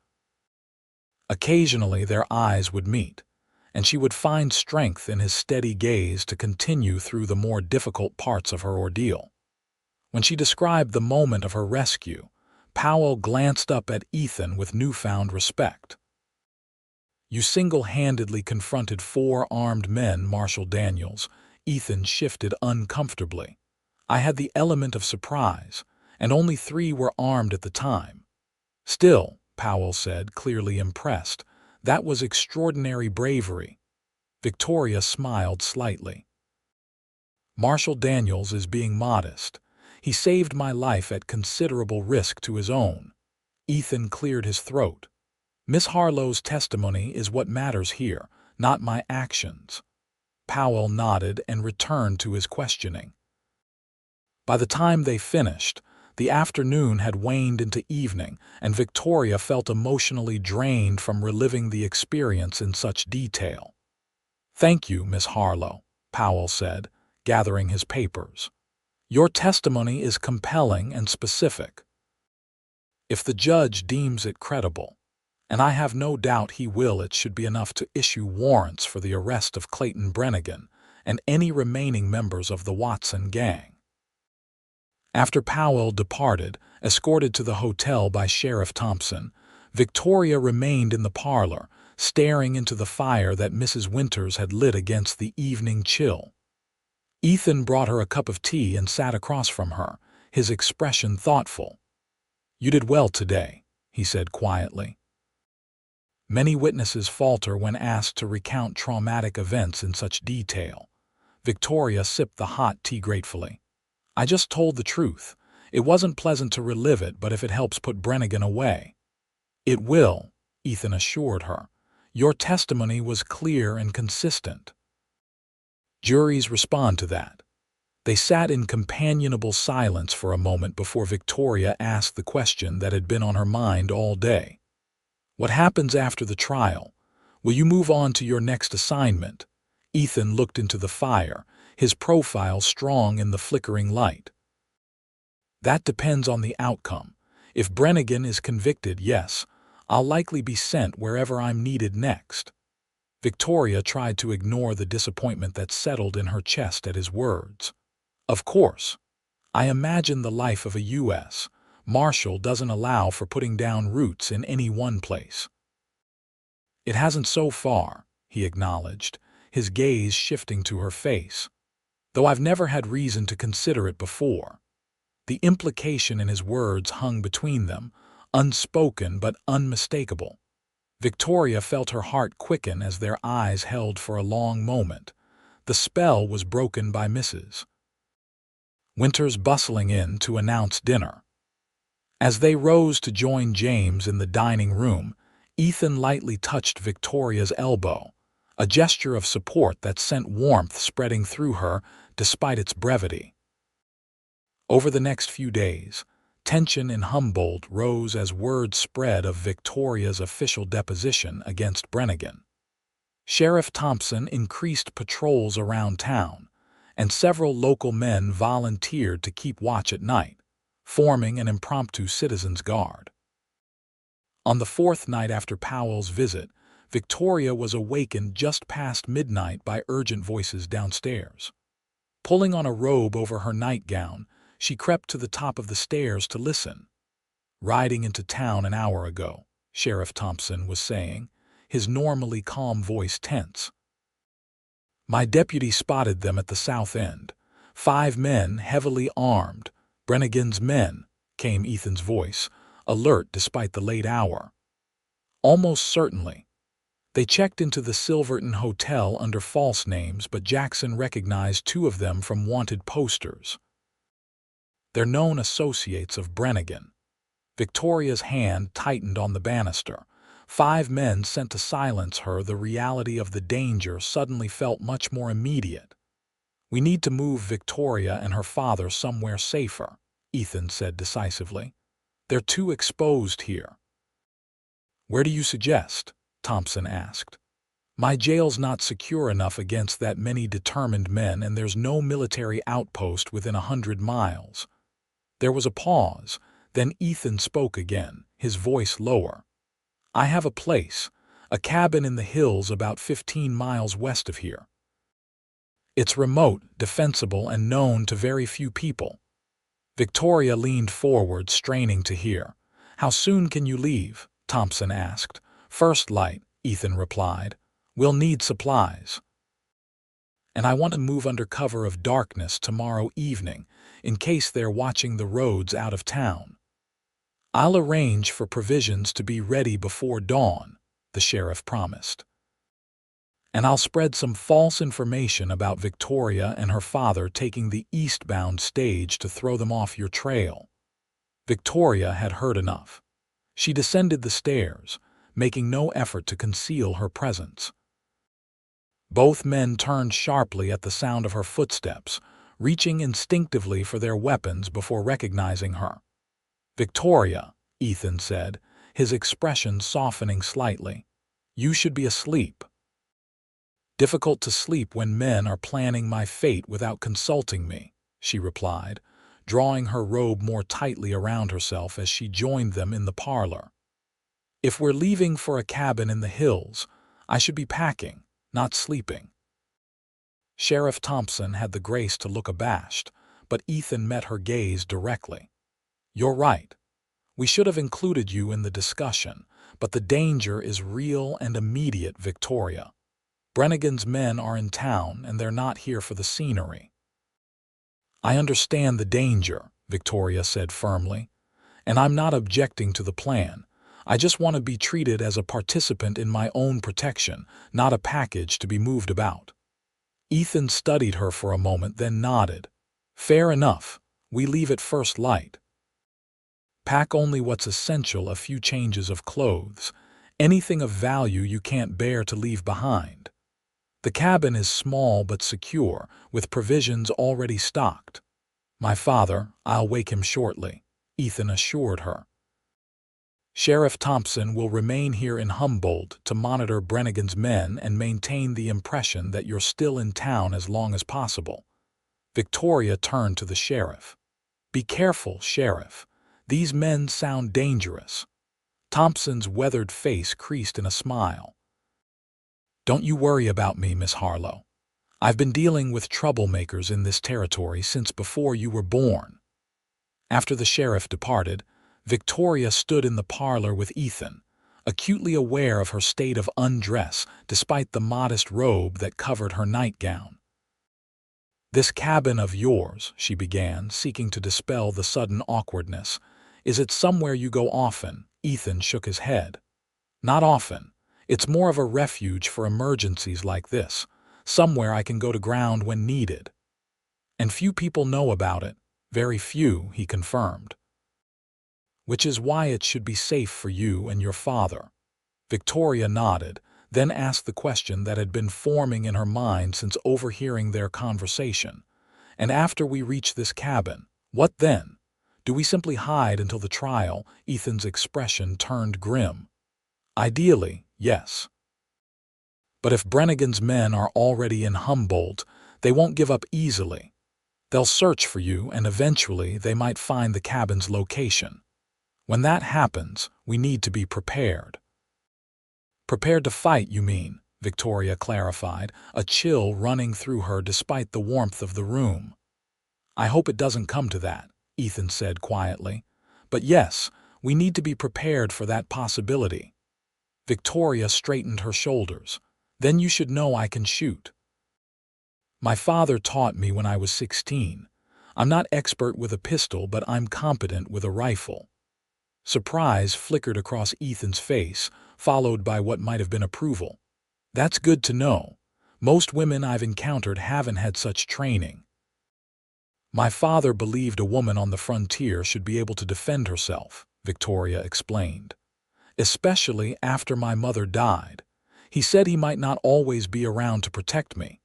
Occasionally their eyes would meet, and she would find strength in his steady gaze to continue through the more difficult parts of her ordeal. When she described the moment of her rescue, Powell glanced up at Ethan with newfound respect. "You single-handedly confronted 4 armed men, Marshal Daniels." Ethan shifted uncomfortably. "I had the element of surprise, and only 3 were armed at the time." "Still," Powell said, clearly impressed, "that was extraordinary bravery." Victoria smiled slightly. "Marshal Daniels is being modest. He saved my life at considerable risk to his own." Ethan cleared his throat. "Miss Harlow's testimony is what matters here, not my actions." Powell nodded and returned to his questioning. By the time they finished, the afternoon had waned into evening, and Victoria felt emotionally drained from reliving the experience in such detail. "Thank you, Miss Harlow," Powell said, gathering his papers. "Your testimony is compelling and specific. If the judge deems it credible, and I have no doubt he will, it should be enough to issue warrants for the arrest of Clayton Brannigan and any remaining members of the Watson gang." After Powell departed, escorted to the hotel by Sheriff Thompson, Victoria remained in the parlor, staring into the fire that Mrs. Winters had lit against the evening chill. Ethan brought her a cup of tea and sat across from her, his expression thoughtful. "You did well today," he said quietly. Many witnesses falter when asked to recount traumatic events in such detail. Victoria sipped the hot tea gratefully. "I just told the truth. It wasn't pleasant to relive it, but if it helps put Brannigan away—" "It will," Ethan assured her. "Your testimony was clear and consistent. Juries respond to that." They sat in companionable silence for a moment before Victoria asked the question that had been on her mind all day. "What happens after the trial? Will you move on to your next assignment?" Ethan looked into the fire, his profile strong in the flickering light. "That depends on the outcome. If Brannigan is convicted, yes, I'll likely be sent wherever I'm needed next." Victoria tried to ignore the disappointment that settled in her chest at his words. "Of course. I imagine the life of a U.S. Marshal doesn't allow for putting down roots in any one place." "It hasn't so far," he acknowledged, his gaze shifting to her face. "Though I've never had reason to consider it before." The implication in his words hung between them, unspoken but unmistakable. Victoria felt her heart quicken as their eyes held for a long moment. The spell was broken by Mrs. Winters bustling in to announce dinner. As they rose to join James in the dining room, Ethan lightly touched Victoria's elbow, a gesture of support that sent warmth spreading through her despite its brevity. Over the next few days, tension in Humboldt rose as word spread of Victoria's official deposition against Brannigan. Sheriff Thompson increased patrols around town, and several local men volunteered to keep watch at night, forming an impromptu citizens' guard. On the 4th night after Powell's visit, Victoria was awakened just past midnight by urgent voices downstairs. Pulling on a robe over her nightgown, she crept to the top of the stairs to listen. "Riding into town an hour ago," Sheriff Thompson was saying, his normally calm voice tense. My deputy spotted them at the south end. 5 men, heavily armed. Brannigan's men, came Ethan's voice, alert despite the late hour. Almost certainly. They checked into the Silverton Hotel under false names, but Jackson recognized 2 of them from wanted posters. They're known associates of Brannigan. Victoria's hand tightened on the banister. 5 men sent to silence her. The reality of the danger suddenly felt much more immediate. We need to move Victoria and her father somewhere safer, Ethan said decisively. They're too exposed here. Where do you suggest? Thompson asked. My jail's not secure enough against that many determined men, and there's no military outpost within 100 miles. There was a pause. Then Ethan spoke again, his voice lower. I have a place, a cabin in the hills about 15 miles west of here. It's remote, defensible, and known to very few people. Victoria leaned forward, straining to hear. How soon can you leave? Thompson asked. First light, Ethan replied. We'll need supplies. And I want to move under cover of darkness tomorrow evening, in case they're watching the roads out of town. I'll arrange for provisions to be ready before dawn, the sheriff promised. And I'll spread some false information about Victoria and her father taking the eastbound stage to throw them off your trail. Victoria had heard enough. She descended the stairs, making no effort to conceal her presence. Both men turned sharply at the sound of her footsteps, reaching instinctively for their weapons before recognizing her. Victoria, Ethan said, his expression softening slightly. You should be asleep. Difficult to sleep when men are planning my fate without consulting me, she replied, drawing her robe more tightly around herself as she joined them in the parlor. If we're leaving for a cabin in the hills, I should be packing, not sleeping. Sheriff Thompson had the grace to look abashed, but Ethan met her gaze directly. You're right. We should have included you in the discussion, but the danger is real and immediate, Victoria. Brannigan's men are in town, and they're not here for the scenery. I understand the danger, Victoria said firmly, and I'm not objecting to the plan. I just want to be treated as a participant in my own protection, not a package to be moved about. Ethan studied her for a moment, then nodded. Fair enough. We leave at first light. Pack only what's essential, a few changes of clothes. Anything of value you can't bear to leave behind. The cabin is small but secure, with provisions already stocked. My father, I'll wake him shortly, Ethan assured her. Sheriff Thompson will remain here in Humboldt to monitor Brannigan's men and maintain the impression that you're still in town as long as possible. Victoria turned to the sheriff. Be careful, Sheriff. These men sound dangerous. Thompson's weathered face creased in a smile. Don't you worry about me, Miss Harlow. I've been dealing with troublemakers in this territory since before you were born. After the sheriff departed, Victoria stood in the parlor with Ethan, acutely aware of her state of undress despite the modest robe that covered her nightgown. This cabin of yours, she began, seeking to dispel the sudden awkwardness. Is it somewhere you go often? Ethan shook his head. Not often. It's more of a refuge for emergencies like this, somewhere I can go to ground when needed. And few people know about it. Very few, he confirmed. Which is why it should be safe for you and your father. Victoria nodded, then asked the question that had been forming in her mind since overhearing their conversation. And after we reach this cabin, what then? Do we simply hide until the trial? Ethan's expression turned grim. Ideally, yes. But if Brannigan's men are already in Humboldt, they won't give up easily. They'll search for you, and eventually they might find the cabin's location. When that happens, we need to be prepared. Prepared to fight, you mean, Victoria clarified, a chill running through her despite the warmth of the room. I hope it doesn't come to that, Ethan said quietly. But yes, We need to be prepared for that possibility. Victoria straightened her shoulders. Then you should know I can shoot. My father taught me when I was 16. I'm not expert with a pistol, but I'm competent with a rifle. Surprise flickered across Ethan's face, followed by what might have been approval. That's good to know. Most women I've encountered haven't had such training. My father believed a woman on the frontier should be able to defend herself, Victoria explained. Especially after my mother died. He said he might not always be around to protect me.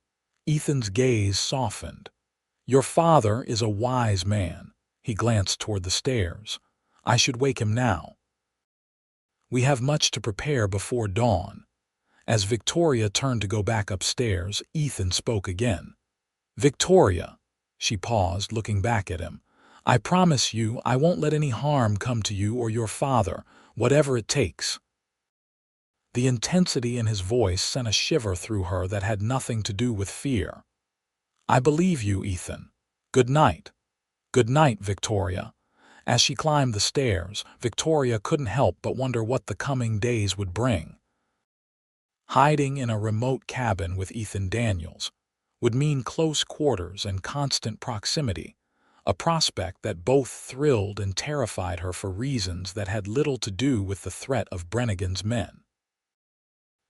Ethan's gaze softened. Your father is a wise man. He glanced toward the stairs. I should wake him now. We have much to prepare before dawn. As Victoria turned to go back upstairs, Ethan spoke again. Victoria, she paused, looking back at him. I promise you I won't let any harm come to you or your father, whatever it takes. The intensity in his voice sent a shiver through her that had nothing to do with fear. I believe you, Ethan. Good night. Good night, Victoria. As she climbed the stairs, Victoria couldn't help but wonder what the coming days would bring. Hiding in a remote cabin with Ethan Daniels would mean close quarters and constant proximity, a prospect that both thrilled and terrified her for reasons that had little to do with the threat of Brannigan's men.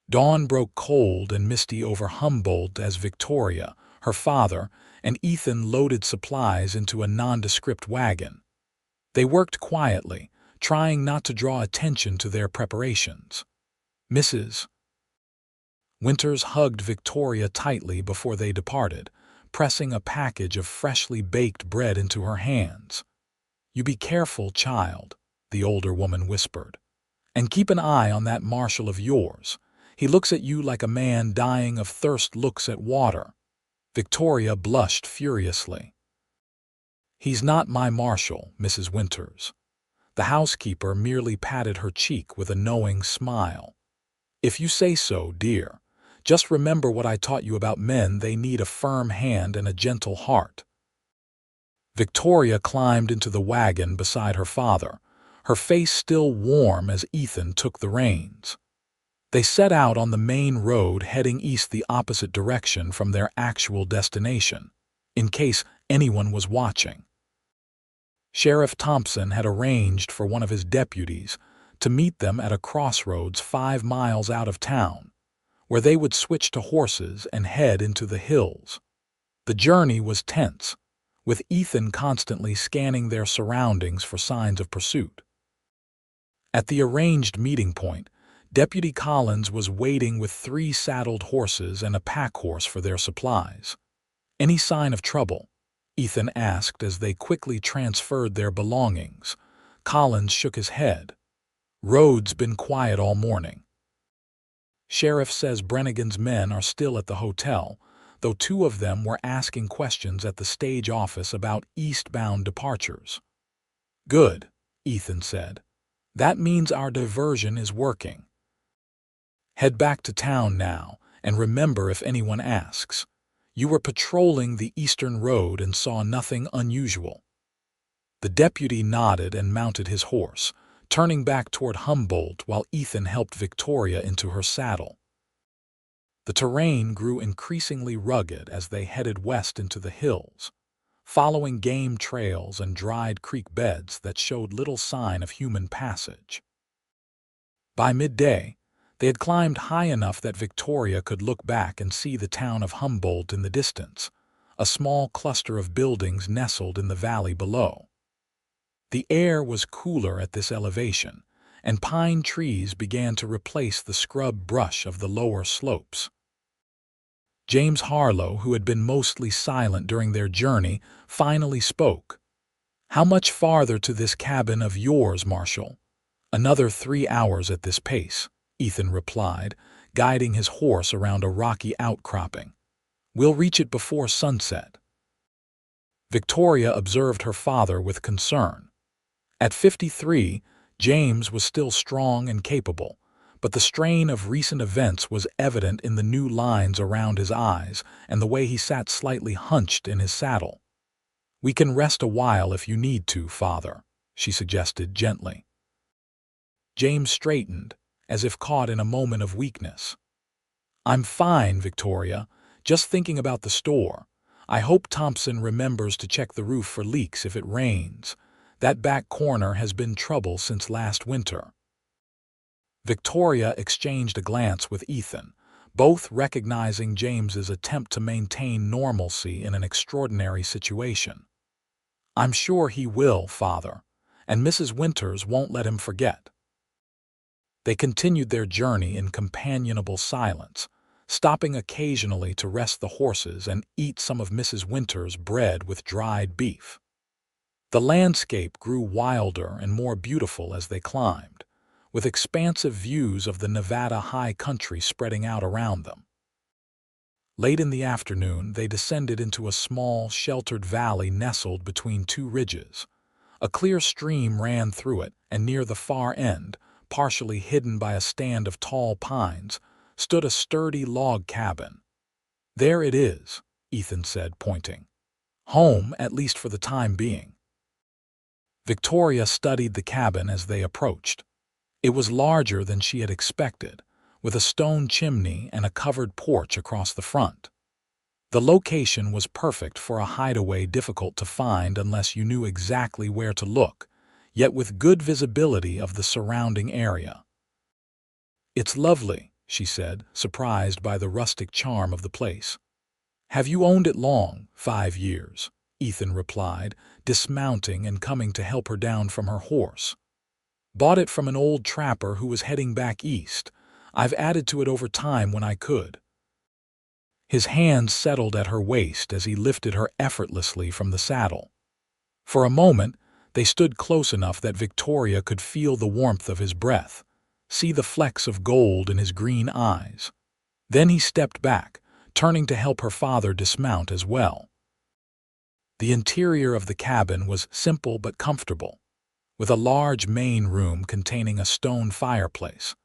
Dawn broke cold and misty over Humboldt as Victoria, her father, and Ethan loaded supplies into a nondescript wagon. They worked quietly, trying not to draw attention to their preparations. Mrs. Winters hugged Victoria tightly before they departed, pressing a package of freshly baked bread into her hands. You be careful, child, the older woman whispered. And keep an eye on that marshal of yours. He looks at you like a man dying of thirst looks at water. Victoria blushed furiously. He's not my marshal, Mrs. Winters. The housekeeper merely patted her cheek with a knowing smile. If you say so, dear. Just remember what I taught you about men. They need a firm hand and a gentle heart. Victoria climbed into the wagon beside her father, her face still warm as Ethan took the reins. They set out on the main road heading east the opposite direction from their actual destination, in case anyone was watching. Sheriff Thompson had arranged for one of his deputies to meet them at a crossroads 5 miles out of town, where they would switch to horses and head into the hills. The journey was tense, with Ethan constantly scanning their surroundings for signs of pursuit. At the arranged meeting point, Deputy Collins was waiting with 3 saddled horses and a pack horse for their supplies. Any sign of trouble? Ethan asked as they quickly transferred their belongings. Collins shook his head. Road's been quiet all morning. Sheriff says Brannigan's men are still at the hotel, though 2 of them were asking questions at the stage office about eastbound departures. Good, Ethan said. That means our diversion is working. Head back to town now, and remember if anyone asks. You were patrolling the eastern road and saw nothing unusual. The deputy nodded and mounted his horse, turning back toward Humboldt while Ethan helped Victoria into her saddle. The terrain grew increasingly rugged as they headed west into the hills, following game trails and dried creek beds that showed little sign of human passage. By midday, they had climbed high enough that Victoria could look back and see the town of Humboldt in the distance, a small cluster of buildings nestled in the valley below. The air was cooler at this elevation, and pine trees began to replace the scrub brush of the lower slopes. James Harlow, who had been mostly silent during their journey, finally spoke. How much farther to this cabin of yours, Marshal? Another 3 hours at this pace, Ethan replied, guiding his horse around a rocky outcropping. We'll reach it before sunset. Victoria observed her father with concern. At 53, James was still strong and capable, but the strain of recent events was evident in the new lines around his eyes and the way he sat slightly hunched in his saddle. We can rest a while if you need to, father, she suggested gently. James straightened, as if caught in a moment of weakness. "I'm fine, Victoria. Just thinking about the store. I hope Thompson remembers to check the roof for leaks if it rains. That back corner has been trouble since last winter." Victoria exchanged a glance with Ethan, both recognizing James's attempt to maintain normalcy in an extraordinary situation. "I'm sure he will, Father, and Mrs. Winters won't let him forget." They continued their journey in companionable silence, stopping occasionally to rest the horses and eat some of Mrs. Winters' bread with dried beef. The landscape grew wilder and more beautiful as they climbed, with expansive views of the Nevada high country spreading out around them. Late in the afternoon, they descended into a small, sheltered valley nestled between two ridges. A clear stream ran through it, and near the far end, partially hidden by a stand of tall pines, stood a sturdy log cabin. "There it is," Ethan said, pointing. "Home, at least for the time being." Victoria studied the cabin as they approached. It was larger than she had expected, with a stone chimney and a covered porch across the front. The location was perfect for a hideaway difficult to find unless you knew exactly where to look, yet with good visibility of the surrounding area. "It's lovely," she said, surprised by the rustic charm of the place. "Have you owned it long?" "5 years," Ethan replied, dismounting and coming to help her down from her horse. "Bought it from an old trapper who was heading back east. I've added to it over time when I could." His hands settled at her waist as he lifted her effortlessly from the saddle. For a moment, they stood close enough that Victoria could feel the warmth of his breath, see the flecks of gold in his green eyes. Then he stepped back, turning to help her father dismount as well. The interior of the cabin was simple but comfortable, with a large main room containing a stone fireplace,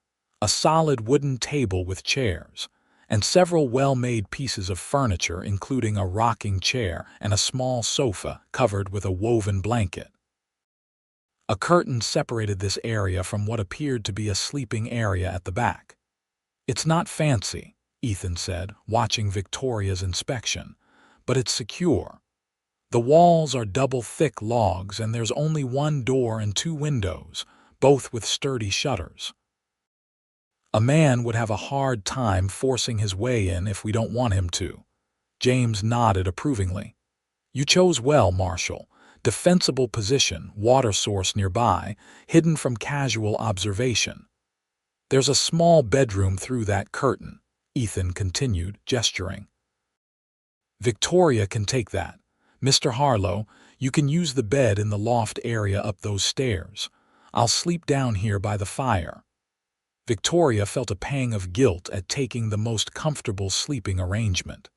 a solid wooden table with chairs, and several well-made pieces of furniture including a rocking chair and a small sofa covered with a woven blanket. A curtain separated this area from what appeared to be a sleeping area at the back. "It's not fancy," Ethan said, watching Victoria's inspection, "but it's secure. The walls are double-thick logs and there's only one door and 2 windows, both with sturdy shutters. A man would have a hard time forcing his way in if we don't want him to." James nodded approvingly. "You chose well, Marshall. Defensible position, water source nearby, hidden from casual observation. There's a small bedroom through that curtain," Ethan continued, gesturing. "Victoria can take that. Mr. Harlow, you can use the bed in the loft area up those stairs. I'll sleep down here by the fire." Victoria felt a pang of guilt at taking the most comfortable sleeping arrangement.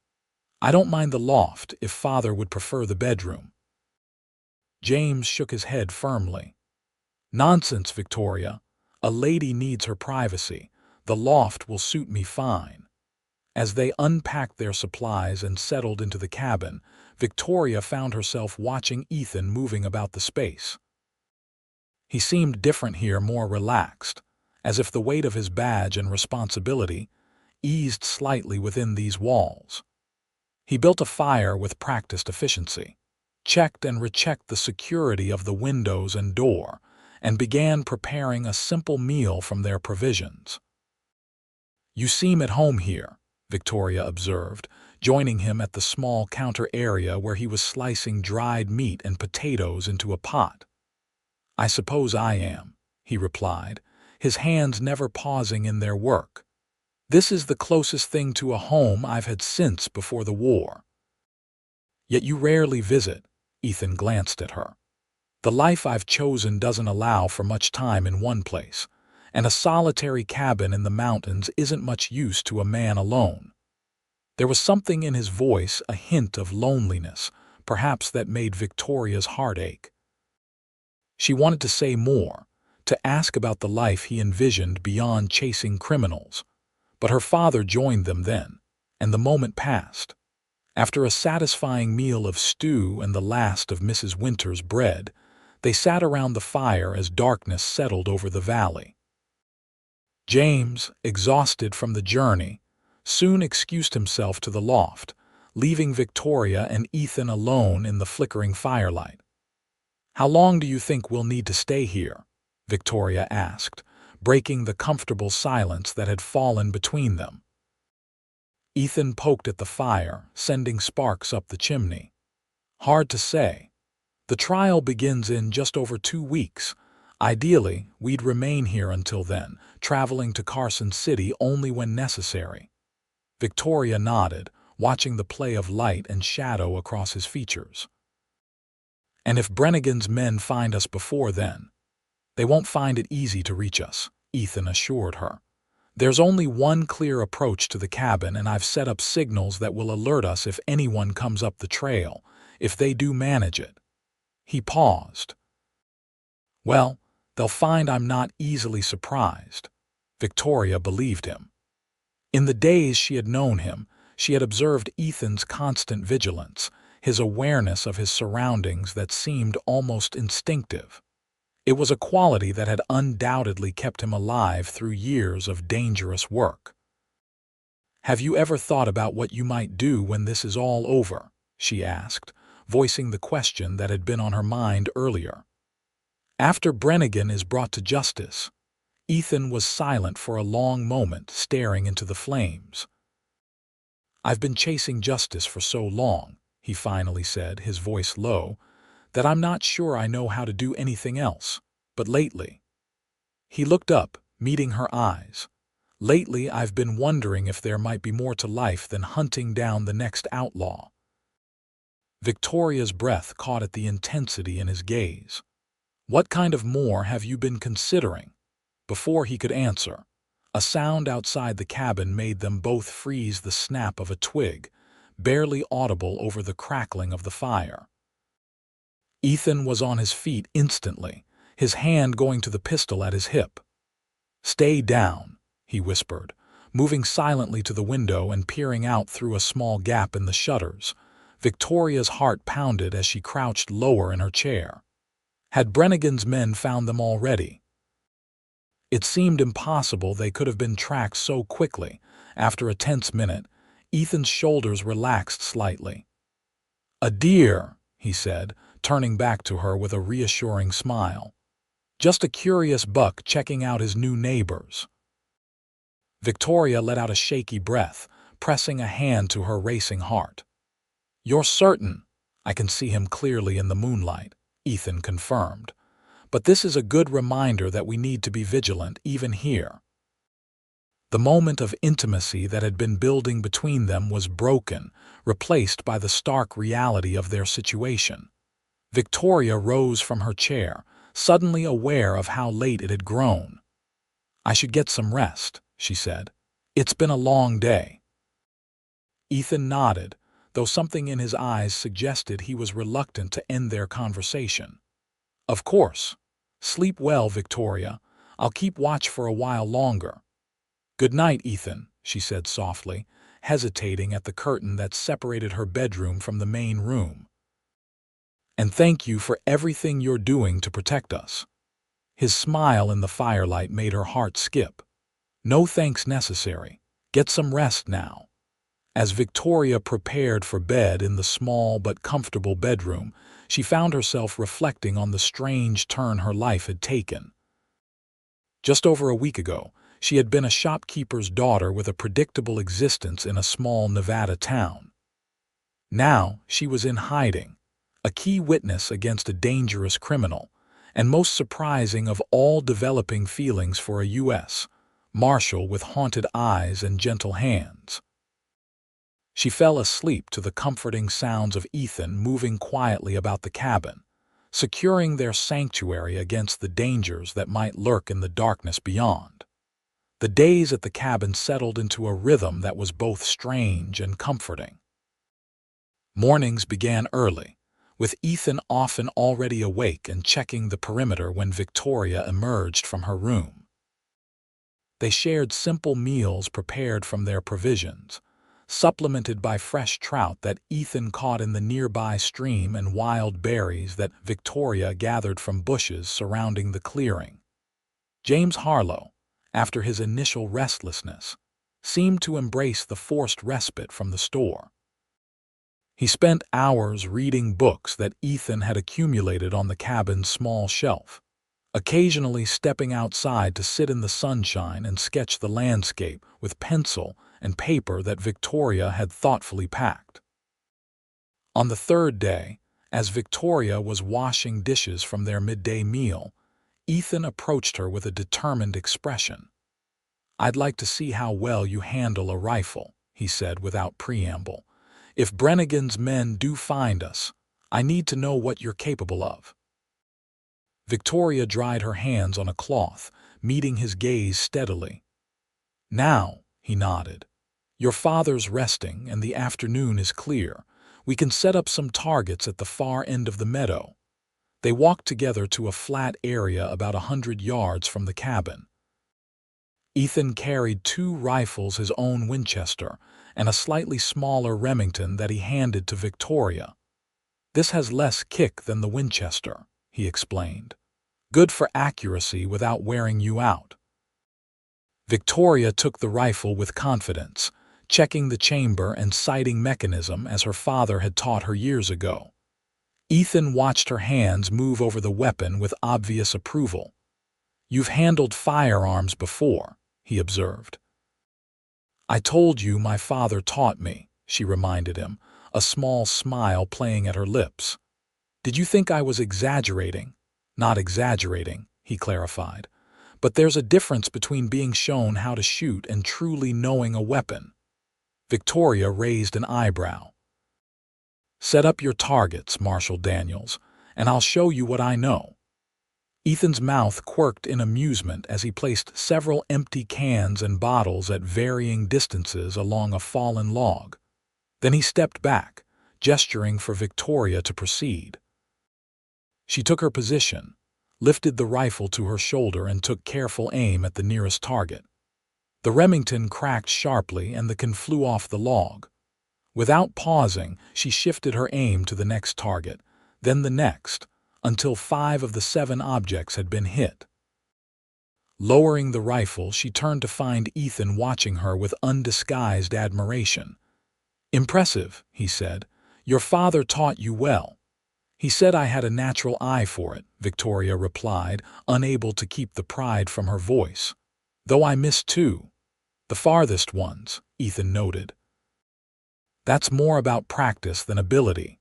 "I don't mind the loft if Father would prefer the bedroom." James shook his head firmly. "Nonsense, Victoria. A lady needs her privacy. The loft will suit me fine." As they unpacked their supplies and settled into the cabin, Victoria found herself watching Ethan moving about the space. He seemed different here, more relaxed, as if the weight of his badge and responsibility eased slightly within these walls. He built a fire with practiced efficiency, checked and rechecked the security of the windows and door, and began preparing a simple meal from their provisions. "You seem at home here," Victoria observed, joining him at the small counter area where he was slicing dried meat and potatoes into a pot. "I suppose I am," he replied, his hands never pausing in their work. "This is the closest thing to a home I've had since before the war." "Yet you rarely visit," Ethan glanced at her. "The life I've chosen doesn't allow for much time in one place, and a solitary cabin in the mountains isn't much use to a man alone." There was something in his voice, a hint of loneliness, perhaps, that made Victoria's heart ache. She wanted to say more, to ask about the life he envisioned beyond chasing criminals, but her father joined them then, and the moment passed. After a satisfying meal of stew and the last of Mrs. Winters' bread, they sat around the fire as darkness settled over the valley. James, exhausted from the journey, soon excused himself to the loft, leaving Victoria and Ethan alone in the flickering firelight. "How long do you think we'll need to stay here?" Victoria asked, breaking the comfortable silence that had fallen between them. Ethan poked at the fire, sending sparks up the chimney. "Hard to say. The trial begins in just over 2 weeks. Ideally, we'd remain here until then, traveling to Carson City only when necessary." Victoria nodded, watching the play of light and shadow across his features. "And if Brannigan's men find us before then, they won't find it easy to reach us," Ethan assured her. "There's only one clear approach to the cabin, and I've set up signals that will alert us if anyone comes up the trail, if they do manage it." He paused. "Well, they'll find I'm not easily surprised." Victoria believed him. In the days she had known him, she had observed Ethan's constant vigilance, his awareness of his surroundings that seemed almost instinctive. It was a quality that had undoubtedly kept him alive through years of dangerous work. "Have you ever thought about what you might do when this is all over?" she asked, voicing the question that had been on her mind earlier. "After Brannigan is brought to justice." Ethan was silent for a long moment, staring into the flames. "I've been chasing justice for so long," he finally said, his voice low, "that I'm not sure I know how to do anything else. But lately—" He looked up, meeting her eyes. "Lately, I've been wondering if there might be more to life than hunting down the next outlaw." Victoria's breath caught at the intensity in his gaze. "What kind of more have you been considering?" Before he could answer, a sound outside the cabin made them both freeze, the snap of a twig, barely audible over the crackling of the fire. Ethan was on his feet instantly, his hand going to the pistol at his hip. "Stay down," he whispered, moving silently to the window and peering out through a small gap in the shutters. Victoria's heart pounded as she crouched lower in her chair. Had Brannigan's men found them already? It seemed impossible they could have been tracked so quickly. After a tense minute, Ethan's shoulders relaxed slightly. "A deer," he said, turning back to her with a reassuring smile. "Just a curious buck checking out his new neighbors." Victoria let out a shaky breath, pressing a hand to her racing heart. "You're certain?" "I can see him clearly in the moonlight," Ethan confirmed. "But this is a good reminder that we need to be vigilant even here." The moment of intimacy that had been building between them was broken, replaced by the stark reality of their situation. Victoria rose from her chair, suddenly aware of how late it had grown. "I should get some rest," she said. "It's been a long day." Ethan nodded, though something in his eyes suggested he was reluctant to end their conversation. "Of course. Sleep well, Victoria. I'll keep watch for a while longer." "Good night, Ethan," she said softly, hesitating at the curtain that separated her bedroom from the main room. "And thank you for everything you're doing to protect us." His smile in the firelight made her heart skip. "No thanks necessary. Get some rest now." As Victoria prepared for bed in the small but comfortable bedroom, she found herself reflecting on the strange turn her life had taken. Just over a week ago, she had been a shopkeeper's daughter with a predictable existence in a small Nevada town. Now she was in hiding, a key witness against a dangerous criminal, and most surprising of all, developing feelings for a U.S. Marshal with haunted eyes and gentle hands. She fell asleep to the comforting sounds of Ethan moving quietly about the cabin, securing their sanctuary against the dangers that might lurk in the darkness beyond. The days at the cabin settled into a rhythm that was both strange and comforting. Mornings began early, with Ethan often already awake and checking the perimeter when Victoria emerged from her room. They shared simple meals prepared from their provisions, supplemented by fresh trout that Ethan caught in the nearby stream and wild berries that Victoria gathered from bushes surrounding the clearing. James Harlow, after his initial restlessness, seemed to embrace the forced respite from the store. He spent hours reading books that Ethan had accumulated on the cabin's small shelf, occasionally stepping outside to sit in the sunshine and sketch the landscape with pencil and paper that Victoria had thoughtfully packed. On the third day, as Victoria was washing dishes from their midday meal, Ethan approached her with a determined expression. "I'd like to see how well you handle a rifle," he said without preamble. "If Brannigan's men do find us, I need to know what you're capable of." Victoria dried her hands on a cloth, meeting his gaze steadily. "Now," he nodded, "your father's resting and the afternoon is clear. We can set up some targets at the far end of the meadow." They walked together to a flat area about 100 yards from the cabin. Ethan carried 2 rifles, his own Winchester, and a slightly smaller Remington that he handed to Victoria. "This has less kick than the Winchester," he explained. "Good for accuracy without wearing you out." Victoria took the rifle with confidence, checking the chamber and sighting mechanism as her father had taught her years ago. Ethan watched her hands move over the weapon with obvious approval. "You've handled firearms before," he observed. "I told you my father taught me," she reminded him, a small smile playing at her lips. "Did you think I was exaggerating?" "Not exaggerating," he clarified. "But there's a difference between being shown how to shoot and truly knowing a weapon." Victoria raised an eyebrow. "Set up your targets, Marshal Daniels, and I'll show you what I know." Ethan's mouth quirked in amusement as he placed several empty cans and bottles at varying distances along a fallen log. Then he stepped back, gesturing for Victoria to proceed. She took her position, lifted the rifle to her shoulder and took careful aim at the nearest target. The Remington cracked sharply and the can flew off the log. Without pausing, she shifted her aim to the next target, then the next, until 5 of the 7 objects had been hit. Lowering the rifle, she turned to find Ethan watching her with undisguised admiration. "Impressive," he said. "Your father taught you well." "He said I had a natural eye for it," Victoria replied, unable to keep the pride from her voice. "Though I missed 2. The farthest ones," Ethan noted. "That's more about practice than ability.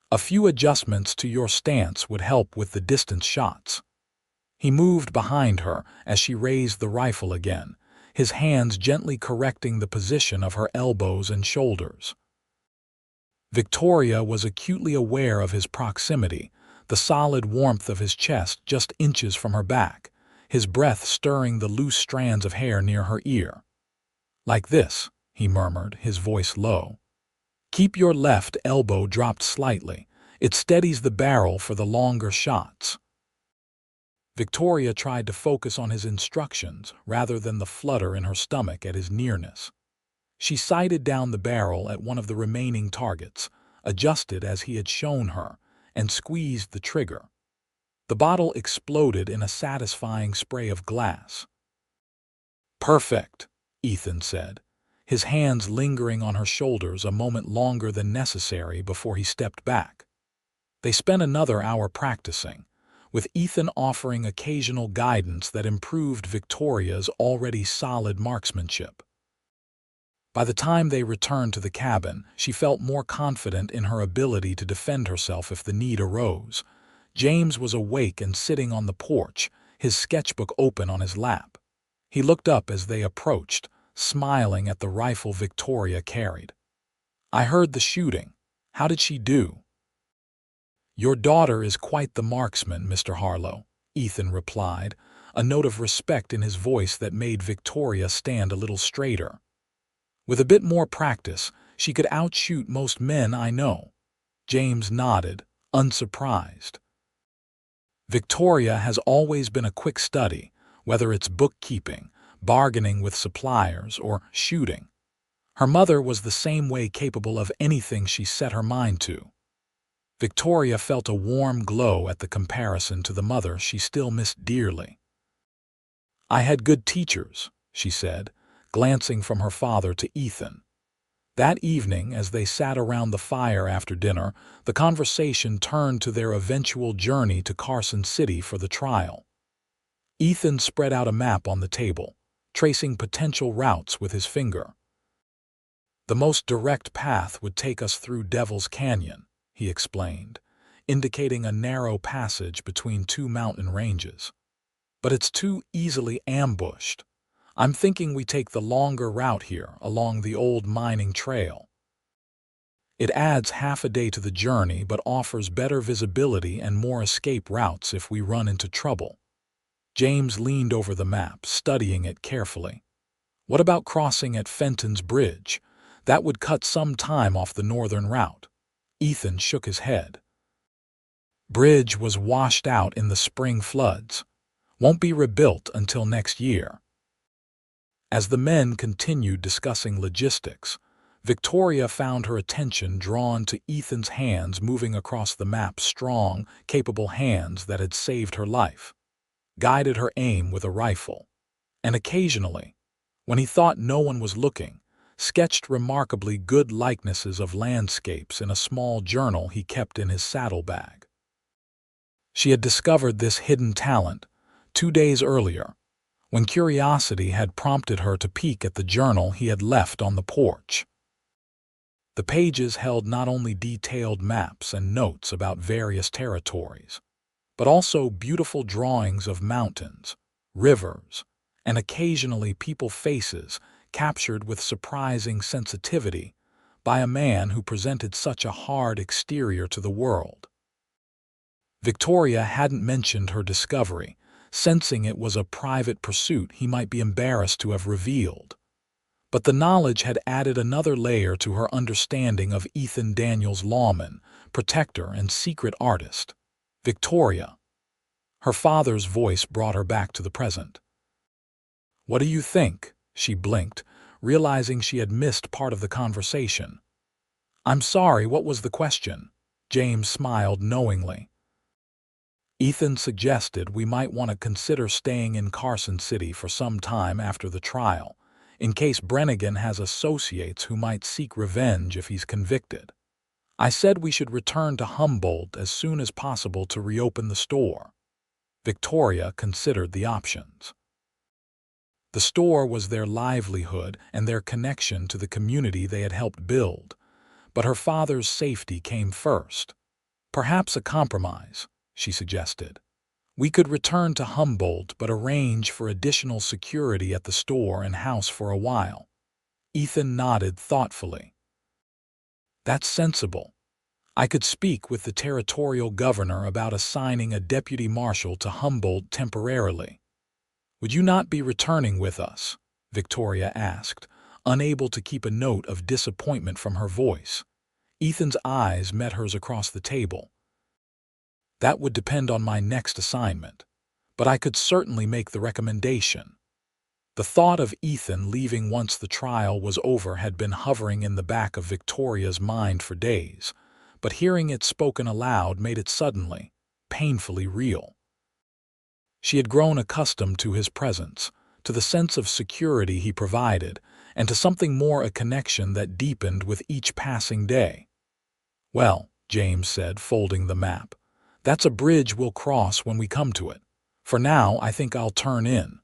A few adjustments to your stance would help with the distance shots." He moved behind her as she raised the rifle again, his hands gently correcting the position of her elbows and shoulders. Victoria was acutely aware of his proximity, the solid warmth of his chest just inches from her back, his breath stirring the loose strands of hair near her ear. "Like this," he murmured, his voice low. "Keep your left elbow dropped slightly. It steadies the barrel for the longer shots." Victoria tried to focus on his instructions rather than the flutter in her stomach at his nearness. She sighted down the barrel at one of the remaining targets, adjusted as he had shown her, and squeezed the trigger. The bottle exploded in a satisfying spray of glass. "Perfect," Ethan said, his hands lingering on her shoulders a moment longer than necessary before he stepped back. They spent another hour practicing, with Ethan offering occasional guidance that improved Victoria's already solid marksmanship. By the time they returned to the cabin, she felt more confident in her ability to defend herself if the need arose. James was awake and sitting on the porch, his sketchbook open on his lap. He looked up as they approached, smiling at the rifle Victoria carried. "I heard the shooting. How did she do?" "Your daughter is quite the marksman, Mr. Harlow," Ethan replied, a note of respect in his voice that made Victoria stand a little straighter. "With a bit more practice, she could outshoot most men I know." James nodded, unsurprised. "Victoria has always been a quick study, whether it's bookkeeping, bargaining with suppliers, or shooting. Her mother was the same way capable of anything she set her mind to." Victoria felt a warm glow at the comparison to the mother she still missed dearly. "I had good teachers," she said, glancing from her father to Ethan. That evening, as they sat around the fire after dinner, the conversation turned to their eventual journey to Carson City for the trial. Ethan spread out a map on the table, tracing potential routes with his finger. "The most direct path would take us through Devil's Canyon," he explained, indicating a narrow passage between two mountain ranges. "But it's too easily ambushed. I'm thinking we take the longer route here, along the old mining trail. It adds half a day to the journey but offers better visibility and more escape routes if we run into trouble." James leaned over the map, studying it carefully. "What about crossing at Fenton's Bridge? That would cut some time off the northern route." Ethan shook his head. "Bridge was washed out in the spring floods. Won't be rebuilt until next year." As the men continued discussing logistics, Victoria found her attention drawn to Ethan's hands moving across the map, strong, capable hands that had saved her life, guided her aim with a rifle, and occasionally, when he thought no one was looking, sketched remarkably good likenesses of landscapes in a small journal he kept in his saddlebag. She had discovered this hidden talent 2 days earlier, when curiosity had prompted her to peek at the journal he had left on the porch. The pages held not only detailed maps and notes about various territories, but also beautiful drawings of mountains, rivers, and occasionally people's faces captured with surprising sensitivity by a man who presented such a hard exterior to the world. Victoria hadn't mentioned her discovery, sensing it was a private pursuit he might be embarrassed to have revealed. But the knowledge had added another layer to her understanding of Ethan Daniels' lawman, protector, and secret artist. "Victoria." Her father's voice brought her back to the present. "What do you think?" She blinked, realizing she had missed part of the conversation. "I'm sorry, what was the question?" James smiled knowingly. "Ethan suggested we might want to consider staying in Carson City for some time after the trial, in case Brennigan has associates who might seek revenge if he's convicted. I said we should return to Humboldt as soon as possible to reopen the store." Victoria considered the options. The store was their livelihood and their connection to the community they had helped build, but her father's safety came first. "Perhaps a compromise," she suggested. "We could return to Humboldt but arrange for additional security at the store and house for a while." Ethan nodded thoughtfully. "That's sensible. I could speak with the territorial governor about assigning a deputy marshal to Humboldt temporarily." "Would you not be returning with us?" Victoria asked, unable to keep a note of disappointment from her voice. Ethan's eyes met hers across the table. "That would depend on my next assignment, but I could certainly make the recommendation." The thought of Ethan leaving once the trial was over had been hovering in the back of Victoria's mind for days, but hearing it spoken aloud made it suddenly, painfully real. She had grown accustomed to his presence, to the sense of security he provided, and to something more, a connection that deepened with each passing day. "Well," James said, folding the map, "that's a bridge we'll cross when we come to it. For now, I think I'll turn in.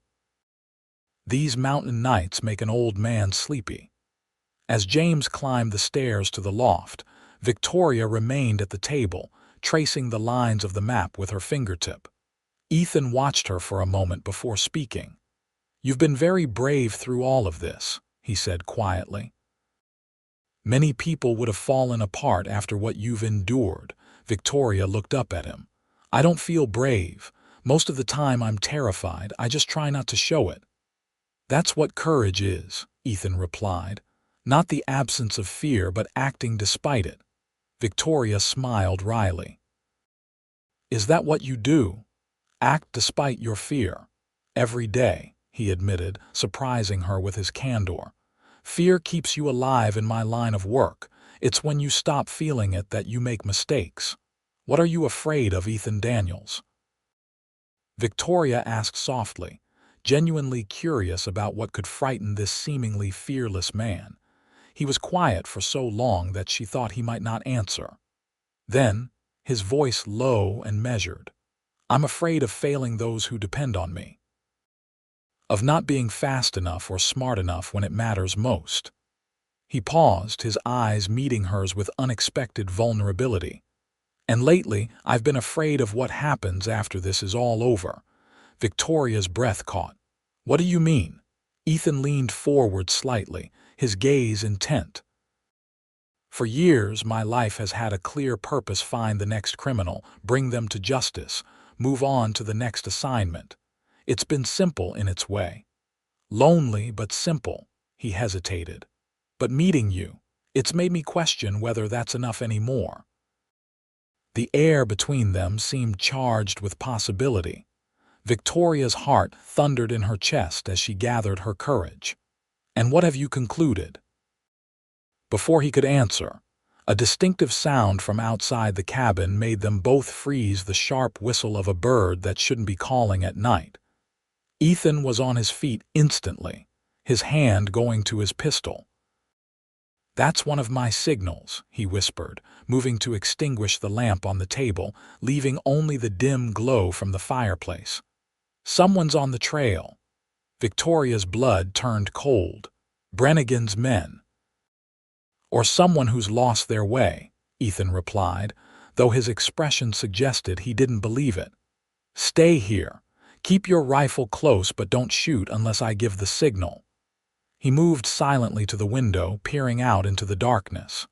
These mountain nights make an old man sleepy." As James climbed the stairs to the loft, Victoria remained at the table, tracing the lines of the map with her fingertip. Ethan watched her for a moment before speaking. "You've been very brave through all of this," he said quietly. "Many people would have fallen apart after what you've endured." Victoria looked up at him. "I don't feel brave. Most of the time I'm terrified. I just try not to show it." "That's what courage is," Ethan replied. "Not the absence of fear, but acting despite it." Victoria smiled wryly. "Is that what you do? Act despite your fear?" "Every day," he admitted, surprising her with his candor. "Fear keeps you alive in my line of work. It's when you stop feeling it that you make mistakes." "What are you afraid of, Ethan Daniels?" Victoria asked softly, genuinely curious about what could frighten this seemingly fearless man. He was quiet for so long that she thought he might not answer. Then, his voice low and measured. "I'm afraid of failing those who depend on me. Of not being fast enough or smart enough when it matters most." He paused, his eyes meeting hers with unexpected vulnerability. "And lately, I've been afraid of what happens after this is all over." Victoria's breath caught. "What do you mean?" Ethan leaned forward slightly, his gaze intent. "For years, my life has had a clear purpose: find the next criminal, bring them to justice, move on to the next assignment. It's been simple in its way. Lonely, but simple." He hesitated. "But meeting you, it's made me question whether that's enough anymore." The air between them seemed charged with possibility. Victoria's heart thundered in her chest as she gathered her courage. "And what have you concluded?" Before he could answer, a distinctive sound from outside the cabin made them both freeze, the sharp whistle of a bird that shouldn't be calling at night. Ethan was on his feet instantly, his hand going to his pistol. "That's one of my signals," he whispered, moving to extinguish the lamp on the table, leaving only the dim glow from the fireplace. "Someone's on the trail." Victoria's blood turned cold. "Brannigan's men." "Or someone who's lost their way," Ethan replied, though his expression suggested he didn't believe it. "Stay here. Keep your rifle close, but don't shoot unless I give the signal." He moved silently to the window, peering out into the darkness.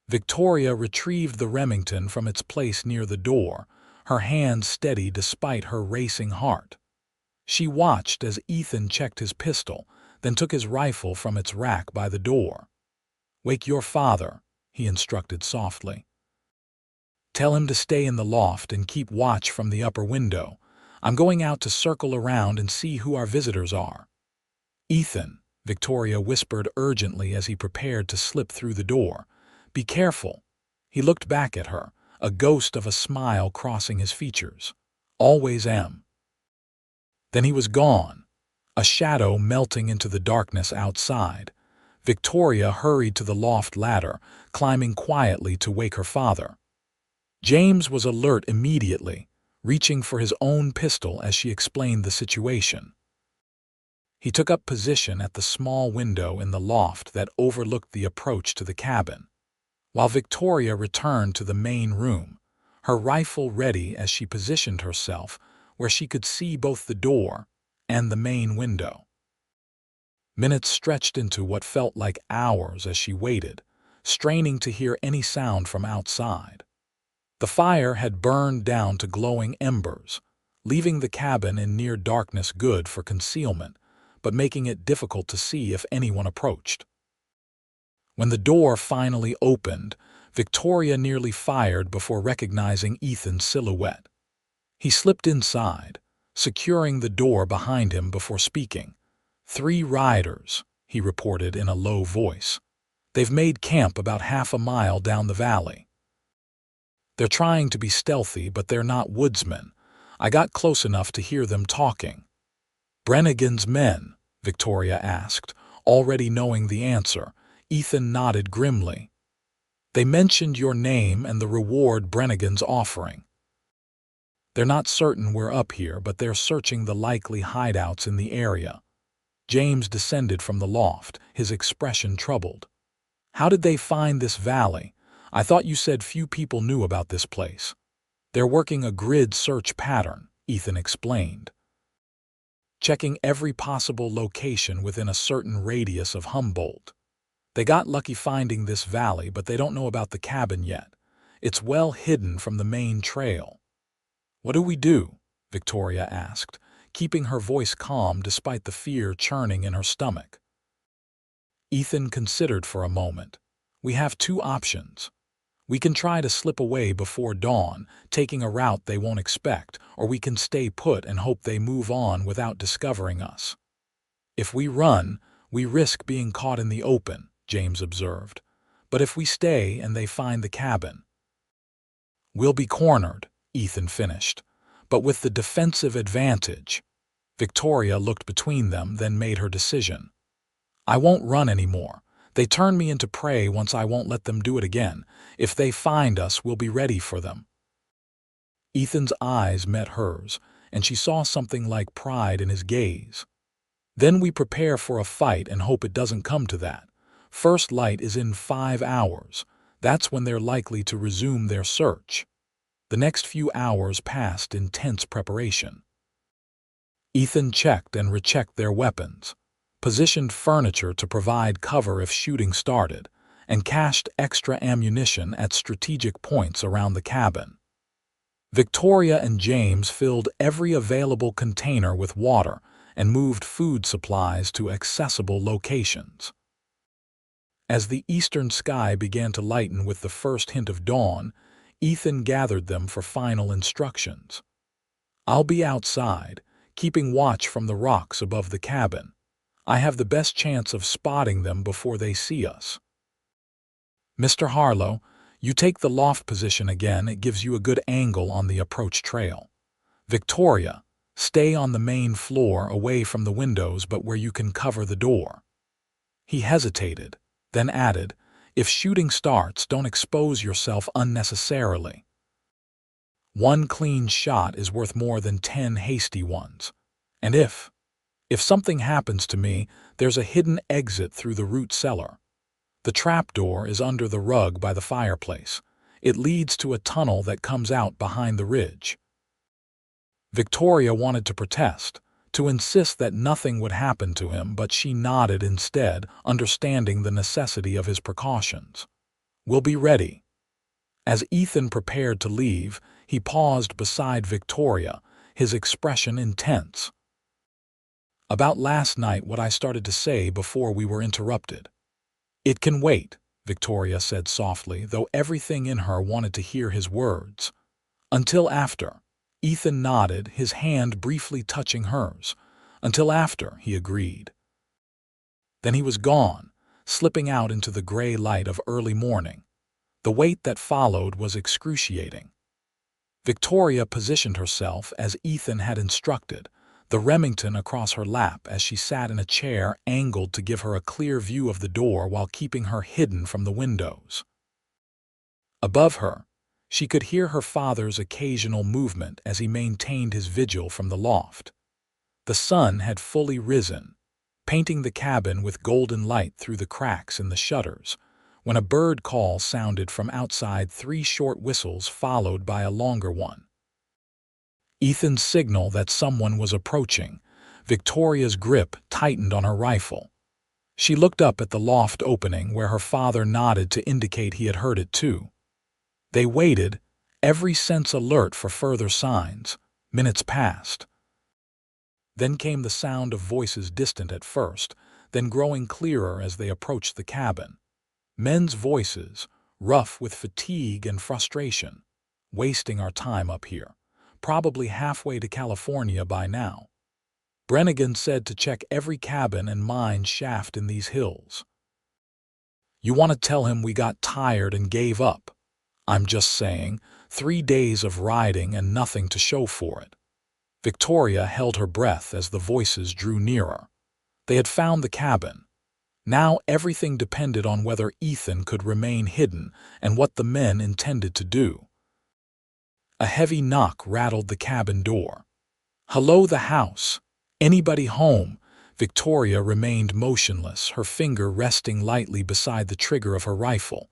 Victoria retrieved the Remington from its place near the door, her hand steady despite her racing heart. She watched as Ethan checked his pistol, then took his rifle from its rack by the door. "Wake your father," he instructed softly. "Tell him to stay in the loft and keep watch from the upper window. I'm going out to circle around and see who our visitors are." "Ethan," Victoria whispered urgently as he prepared to slip through the door. "Be careful." He looked back at her, a ghost of a smile crossing his features. "Always am." Then he was gone, a shadow melting into the darkness outside. Victoria hurried to the loft ladder, climbing quietly to wake her father. James was alert immediately, reaching for his own pistol as she explained the situation. He took up position at the small window in the loft that overlooked the approach to the cabin, while Victoria returned to the main room, her rifle ready as she positioned herself where she could see both the door and the main window. Minutes stretched into what felt like hours as she waited, straining to hear any sound from outside. The fire had burned down to glowing embers, leaving the cabin in near darkness, good for concealment, but making it difficult to see if anyone approached. When the door finally opened, Victoria nearly fired before recognizing Ethan's silhouette. He slipped inside, securing the door behind him before speaking. "3 riders," he reported in a low voice. "They've made camp about half a mile down the valley. They're trying to be stealthy, but they're not woodsmen. I got close enough to hear them talking." "Brannigan's men?" Victoria asked, already knowing the answer. Ethan nodded grimly. "They mentioned your name and the reward Brannigan's offering. They're not certain we're up here, but they're searching the likely hideouts in the area." James descended from the loft, his expression troubled. "How did they find this valley? I thought you said few people knew about this place." "They're working a grid search pattern," Ethan explained, checking every possible location within a certain radius of Humboldt. "They got lucky finding this valley, but they don't know about the cabin yet. It's well hidden from the main trail." "What do we do?" Victoria asked, keeping her voice calm despite the fear churning in her stomach. Ethan considered for a moment. "We have 2 options. We can try to slip away before dawn, taking a route they won't expect, or we can stay put and hope they move on without discovering us." "If we run, we risk being caught in the open," James observed. "But if we stay and they find the cabin, we'll be cornered," Ethan finished, "but with the defensive advantage." Victoria looked between them, then made her decision. I won't run anymore. They turn me into prey once. I won't let them do it again. If they find us, we'll be ready for them. Ethan's eyes met hers, and she saw something like pride in his gaze. Then we prepare for a fight and hope it doesn't come to that. First light is in 5 hours. That's when they're likely to resume their search. The next few hours passed in tense preparation. Ethan checked and rechecked their weapons, positioned furniture to provide cover if shooting started, and cached extra ammunition at strategic points around the cabin. Victoria and James filled every available container with water and moved food supplies to accessible locations. As the eastern sky began to lighten with the first hint of dawn, Ethan gathered them for final instructions. I'll be outside, keeping watch from the rocks above the cabin. I have the best chance of spotting them before they see us. Mr. Harlow, you take the loft position again. It gives you a good angle on the approach trail. Victoria, stay on the main floor away from the windows but where you can cover the door. He hesitated, then added, if shooting starts, don't expose yourself unnecessarily. One clean shot is worth more than 10 hasty ones. And if something happens to me, there's a hidden exit through the root cellar. The trapdoor is under the rug by the fireplace. It leads to a tunnel that comes out behind the ridge. Victoria wanted to protest, to insist that nothing would happen to him, but she nodded instead, understanding the necessity of his precautions. We'll be ready. As Ethan prepared to leave, he paused beside Victoria, his expression intense. About last night, what I started to say before we were interrupted. It can wait, Victoria said softly, though everything in her wanted to hear his words. Until after. Ethan nodded, his hand briefly touching hers. Until after, he agreed. Then he was gone, slipping out into the gray light of early morning. The wait that followed was excruciating. Victoria positioned herself as Ethan had instructed, the Remington across her lap as she sat in a chair angled to give her a clear view of the door while keeping her hidden from the windows. Above her, she could hear her father's occasional movement as he maintained his vigil from the loft. The sun had fully risen, painting the cabin with golden light through the cracks in the shutters, when a bird call sounded from outside, 3 short whistles followed by a longer one. Ethan's signal that someone was approaching. Victoria's grip tightened on her rifle. She looked up at the loft opening where her father nodded to indicate he had heard it too. They waited, every sense alert for further signs. Minutes passed. Then came the sound of voices, distant at first, then growing clearer as they approached the cabin. Men's voices, rough with fatigue and frustration. Wasting our time up here. Probably halfway to California by now. Brennigan said to check every cabin and mine shaft in these hills. You want to tell him we got tired and gave up? I'm just saying, 3 days of riding and nothing to show for it. Victoria held her breath as the voices drew nearer. They had found the cabin. Now everything depended on whether Ethan could remain hidden and what the men intended to do. A heavy knock rattled the cabin door. Hello, the house. Anybody home? Victoria remained motionless, her finger resting lightly beside the trigger of her rifle.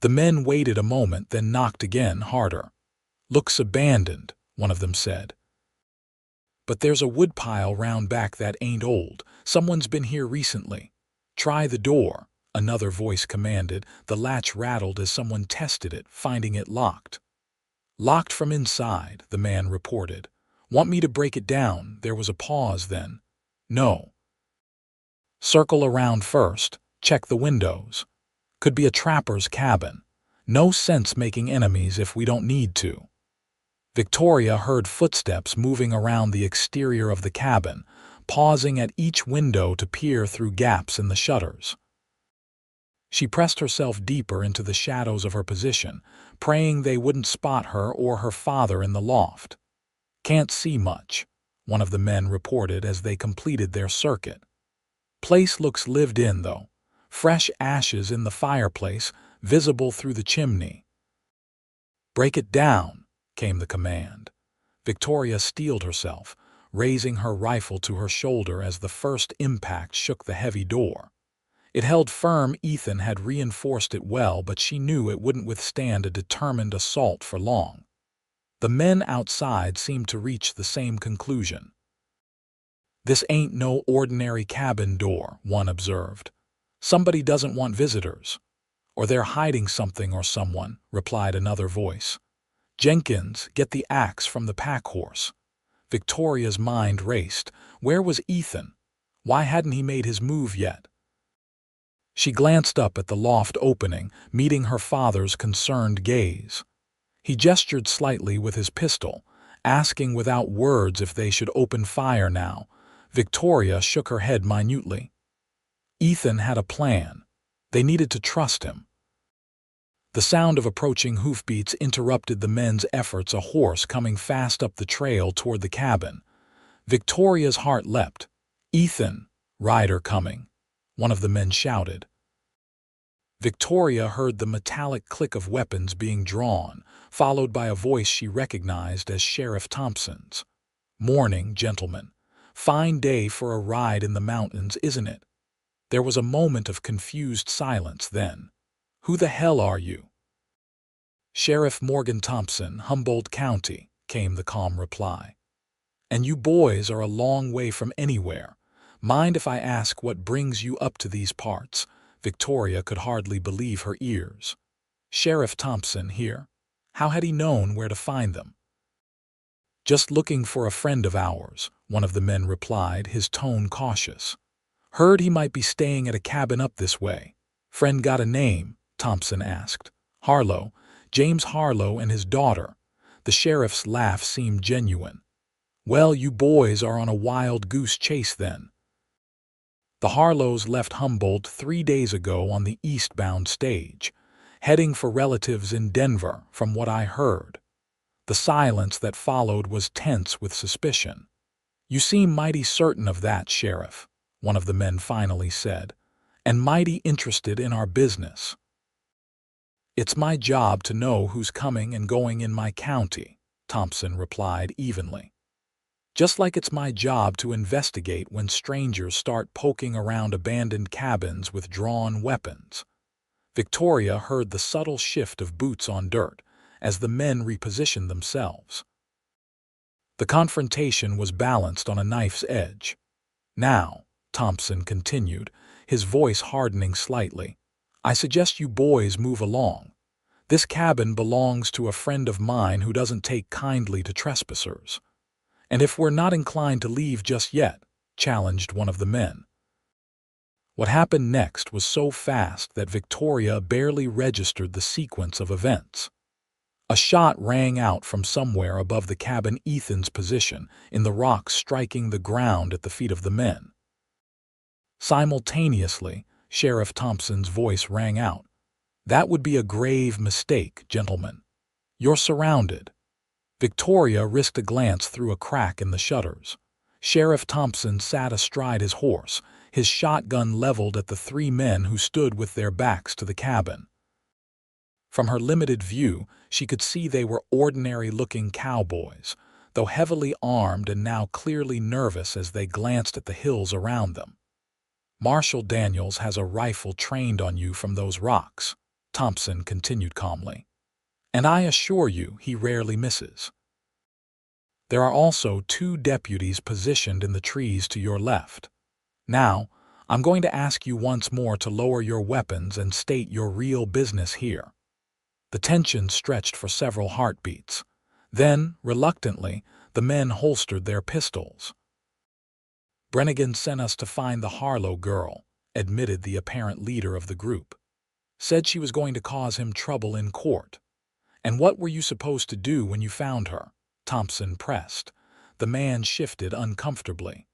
The men waited a moment, then knocked again, harder. Looks abandoned, one of them said. But there's a woodpile round back that ain't old. Someone's been here recently. Try the door, another voice commanded. The latch rattled as someone tested it, finding it locked. Locked from inside, the man reported. Want me to break it down? There was a pause then. No. Circle around first, check the windows. Could be a trapper's cabin. No sense making enemies if we don't need to. Victoria heard footsteps moving around the exterior of the cabin, pausing at each window to peer through gaps in the shutters. She pressed herself deeper into the shadows of her position, praying they wouldn't spot her or her father in the loft. Can't see much. one of the men reported as they completed their circuit. Place looks lived in, though. Fresh ashes in the fireplace, visible through the chimney. "Break it down," came the command. Victoria steeled herself, raising her rifle to her shoulder as the first impact shook the heavy door. It held firm. Ethan had reinforced it well, but she knew it wouldn't withstand a determined assault for long. The men outside seemed to reach the same conclusion. "This ain't no ordinary cabin door," one observed. "Somebody doesn't want visitors." "Or they're hiding something or someone," replied another voice. "Jenkins, get the axe from the pack horse." Victoria's mind raced. Where was Ethan? Why hadn't he made his move yet? She glanced up at the loft opening, meeting her father's concerned gaze. He gestured slightly with his pistol, asking without words if they should open fire now. Victoria shook her head minutely. Ethan had a plan. They needed to trust him. The sound of approaching hoofbeats interrupted the men's efforts, a horse coming fast up the trail toward the cabin. Victoria's heart leapt. "Ethan, rider coming," one of the men shouted. Victoria heard the metallic click of weapons being drawn, followed by a voice she recognized as Sheriff Thompson's. "Morning, gentlemen. Fine day for a ride in the mountains, isn't it?" There was a moment of confused silence then. "Who the hell are you?" "Sheriff Morgan Thompson, Humboldt County," came the calm reply. "And you boys are a long way from anywhere. Mind if I ask what brings you up to these parts?" Victoria could hardly believe her ears. Sheriff Thompson here? How had he known where to find them? "Just looking for a friend of ours," one of the men replied, his tone cautious. "Heard he might be staying at a cabin up this way." "Friend got a name?" Thompson asked. "Harlow. James Harlow and his daughter." The sheriff's laugh seemed genuine. "Well, you boys are on a wild goose chase then." "The Harlows left Humboldt 3 days ago on the eastbound stage, heading for relatives in Denver, from what I heard." The silence that followed was tense with suspicion. "You seem mighty certain of that, Sheriff," one of the men finally said, "and mighty interested in our business." "It's my job to know who's coming and going in my county," Thompson replied evenly. "Just like it's my job to investigate when strangers start poking around abandoned cabins with drawn weapons." Victoria heard the subtle shift of boots on dirt as the men repositioned themselves. The confrontation was balanced on a knife's edge. "Now," Thompson continued, his voice hardening slightly, "I suggest you boys move along. This cabin belongs to a friend of mine who doesn't take kindly to trespassers." "And if we're not inclined to leave just yet?" challenged one of the men. What happened next was so fast that Victoria barely registered the sequence of events. A shot rang out from somewhere above the cabin, Ethan's position, in the rocks striking the ground at the feet of the men. Simultaneously, Sheriff Thompson's voice rang out. "That would be a grave mistake, gentlemen. You're surrounded." Victoria risked a glance through a crack in the shutters. Sheriff Thompson sat astride his horse, his shotgun leveled at the 3 men who stood with their backs to the cabin. From her limited view, she could see they were ordinary-looking cowboys, though heavily armed and now clearly nervous as they glanced at the hills around them. "Marshal Daniels has a rifle trained on you from those rocks," Thompson continued calmly. "And I assure you he rarely misses. There are also 2 deputies positioned in the trees to your left. Now, I'm going to ask you once more to lower your weapons and state your real business here." The tension stretched for several heartbeats. Then, reluctantly, the men holstered their pistols. "Brennigan sent us to find the Harlow girl," admitted the apparent leader of the group. "Said she was going to cause him trouble in court." "And what were you supposed to do when you found her?" Thompson pressed. The man shifted uncomfortably.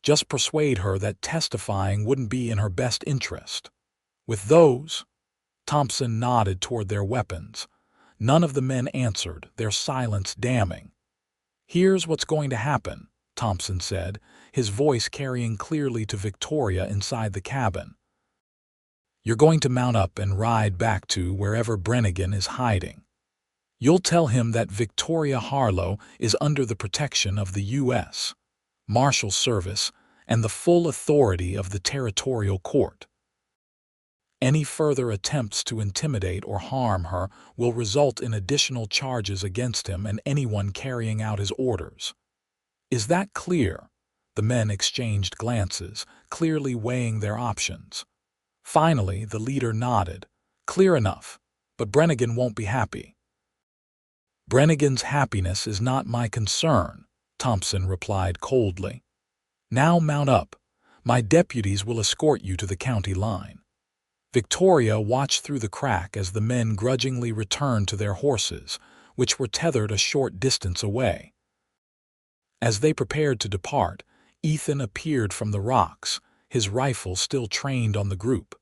"Just persuade her that testifying wouldn't be in her best interest." "With those?" Thompson nodded toward their weapons. None of the men answered, their silence damning. "Here's what's going to happen," Thompson said, his voice carrying clearly to Victoria inside the cabin. "You're going to mount up and ride back to wherever Brannigan is hiding. You'll tell him that Victoria Harlow is under the protection of the U.S. Marshal Service and the full authority of the territorial court. Any further attempts to intimidate or harm her will result in additional charges against him and anyone carrying out his orders. Is that clear?" The men exchanged glances, clearly weighing their options. Finally, the leader nodded. "Clear enough, but Brannigan won't be happy." "Brannigan's happiness is not my concern," Thompson replied coldly. "Now mount up. My deputies will escort you to the county line." Victoria watched through the crack as the men grudgingly returned to their horses, which were tethered a short distance away. As they prepared to depart, Ethan appeared from the rocks, his rifle still trained on the group.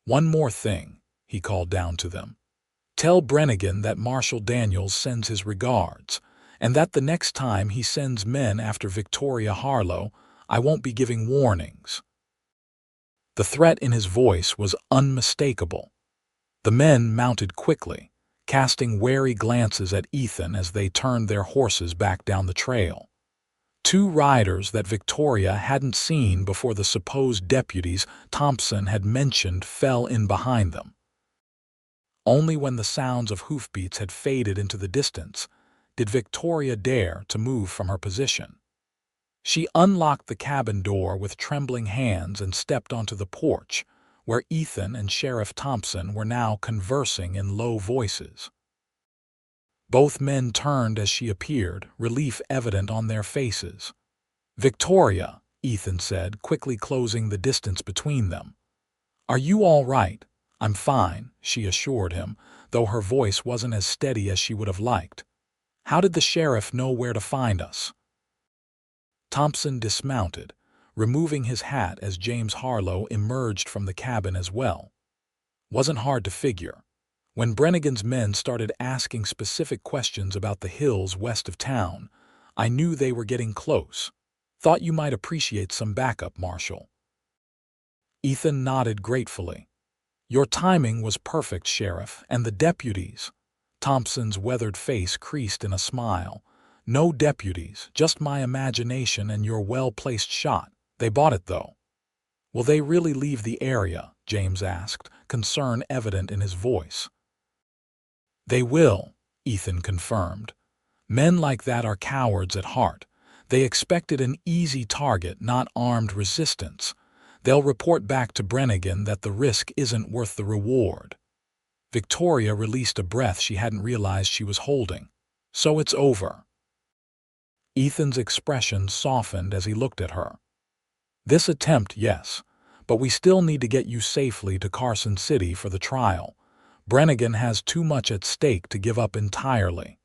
"One more thing," he called down to them. "Tell Brannigan that Marshal Daniels sends his regards, and that the next time he sends men after Victoria Harlow, I won't be giving warnings." The threat in his voice was unmistakable. The men mounted quickly, casting wary glances at Ethan as they turned their horses back down the trail. Two riders that Victoria hadn't seen before the supposed deputies Thompson had mentioned fell in behind them. Only when the sounds of hoofbeats had faded into the distance did Victoria dare to move from her position. She unlocked the cabin door with trembling hands and stepped onto the porch, where Ethan and Sheriff Thompson were now conversing in low voices. Both men turned as she appeared, relief evident on their faces. "Victoria," Ethan said, quickly closing the distance between them. "Are you all right?" "I'm fine," she assured him, though her voice wasn't as steady as she would have liked. "How did the sheriff know where to find us?" Thompson dismounted, removing his hat as James Harlow emerged from the cabin as well. "Wasn't hard to figure. When Brannigan's men started asking specific questions about the hills west of town, I knew they were getting close. Thought you might appreciate some backup, Marshal." Ethan nodded gratefully. "Your timing was perfect, Sheriff, and the deputies." Thompson's weathered face creased in a smile. "No deputies, just my imagination and your well-placed shot. They bought it, though." "Will they really leave the area?" James asked, concern evident in his voice. "They will," Ethan confirmed. "Men like that are cowards at heart. They expected an easy target, not armed resistance. They'll report back to Brannigan that the risk isn't worth the reward." Victoria released a breath she hadn't realized she was holding. "So it's over." Ethan's expression softened as he looked at her. "This attempt, yes, but we still need to get you safely to Carson City for the trial. Brannigan has too much at stake to give up entirely."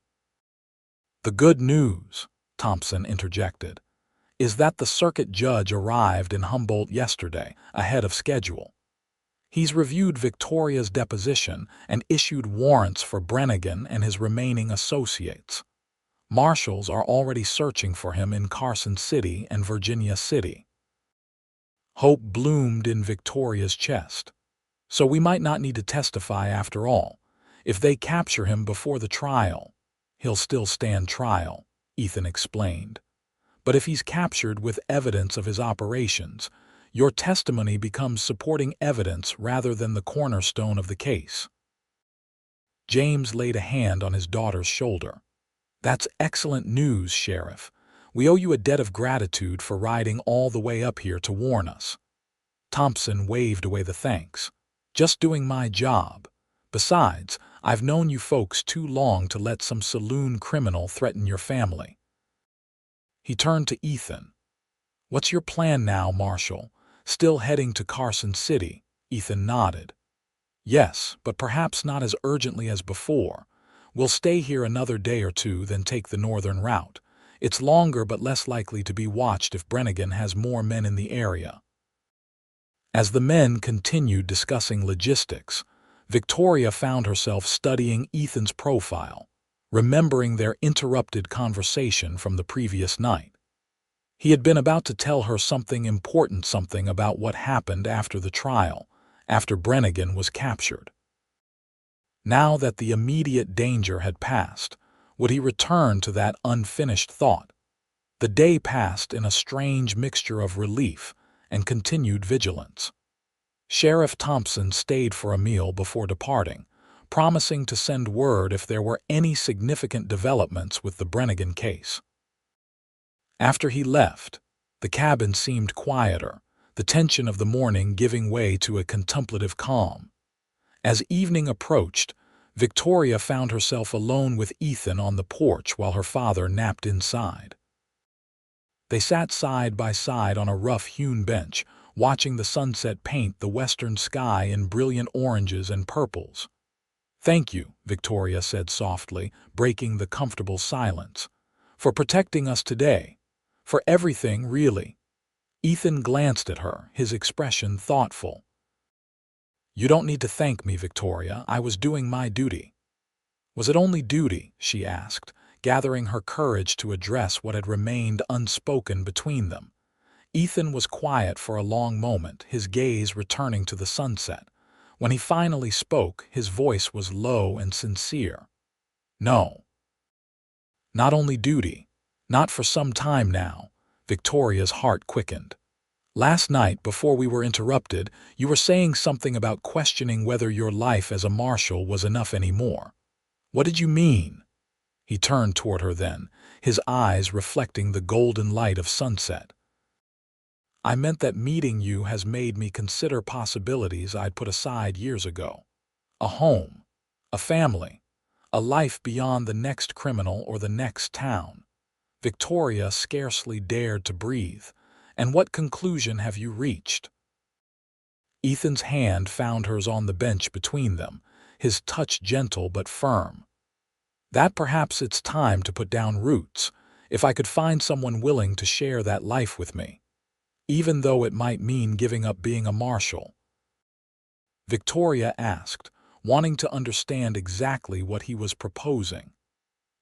"The good news," Thompson interjected, "is that the circuit judge arrived in Humboldt yesterday, ahead of schedule. He's reviewed Victoria's deposition and issued warrants for Brannigan and his remaining associates. Marshals are already searching for him in Carson City and Virginia City." Hope bloomed in Victoria's chest. "So we might not need to testify after all. If they capture him before the trial, he'll still stand trial," Ethan explained. "But if he's captured with evidence of his operations, your testimony becomes supporting evidence rather than the cornerstone of the case." James laid a hand on his daughter's shoulder. "That's excellent news, Sheriff. We owe you a debt of gratitude for riding all the way up here to warn us." Thompson waved away the thanks. "Just doing my job. Besides, I've known you folks too long to let some saloon criminal threaten your family." He turned to Ethan. "What's your plan now, Marshal? Still heading to Carson City?" Ethan nodded. "Yes, but perhaps not as urgently as before. We'll stay here another day or two, then take the northern route. It's longer but less likely to be watched if Brannigan has more men in the area." As the men continued discussing logistics, Victoria found herself studying Ethan's profile. remembering their interrupted conversation from the previous night. He had been about to tell her something important, something about what happened after the trial, after Brannigan was captured. Now that the immediate danger had passed, would he return to that unfinished thought? The day passed in a strange mixture of relief and continued vigilance. Sheriff Thompson stayed for a meal before departing, promising to send word if there were any significant developments with the Brannigan case. After he left, the cabin seemed quieter, the tension of the morning giving way to a contemplative calm. As evening approached, Victoria found herself alone with Ethan on the porch while her father napped inside. They sat side by side on a rough-hewn bench, watching the sunset paint the western sky in brilliant oranges and purples. "Thank you," Victoria said softly, breaking the comfortable silence, "for protecting us today. For everything, really." Ethan glanced at her, his expression thoughtful. "You don't need to thank me, Victoria. I was doing my duty." "Was it only duty?" she asked, gathering her courage to address what had remained unspoken between them. Ethan was quiet for a long moment, his gaze returning to the sunset. When he finally spoke, his voice was low and sincere. "No. Not only duty. Not for some time now." Victoria's heart quickened. "Last night, before we were interrupted, you were saying something about questioning whether your life as a marshal was enough anymore. What did you mean?" He turned toward her then, his eyes reflecting the golden light of sunset. "I meant that meeting you has made me consider possibilities I'd put aside years ago. A home, a family, a life beyond the next criminal or the next town." Victoria scarcely dared to breathe. "And what conclusion have you reached?" Ethan's hand found hers on the bench between them, his touch gentle but firm. "That perhaps it's time to put down roots, if I could find someone willing to share that life with me, even though it might mean giving up being a marshal." Victoria asked, wanting to understand exactly what he was proposing.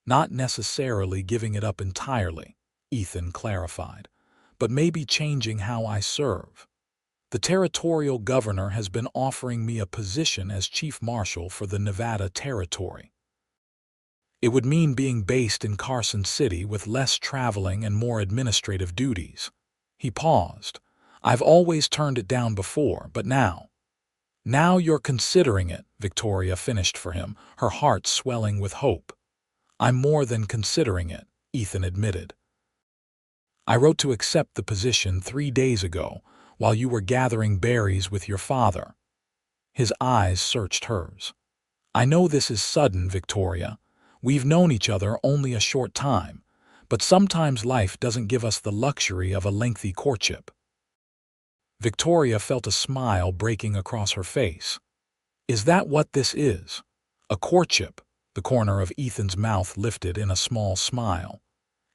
"Not necessarily giving it up entirely," Ethan clarified, "but maybe changing how I serve. The territorial governor has been offering me a position as chief marshal for the Nevada territory. It would mean being based in Carson City with less traveling and more administrative duties." He paused. "I've always turned it down before, but now—" "Now you're considering it," Victoria finished for him, her heart swelling with hope. "I'm more than considering it," Ethan admitted. "I wrote to accept the position 3 days ago, while you were gathering berries with your father." His eyes searched hers. "I know this is sudden, Victoria. We've known each other only a short time, but sometimes life doesn't give us the luxury of a lengthy courtship." Victoria felt a smile breaking across her face. "Is that what this is? A courtship?" The corner of Ethan's mouth lifted in a small smile.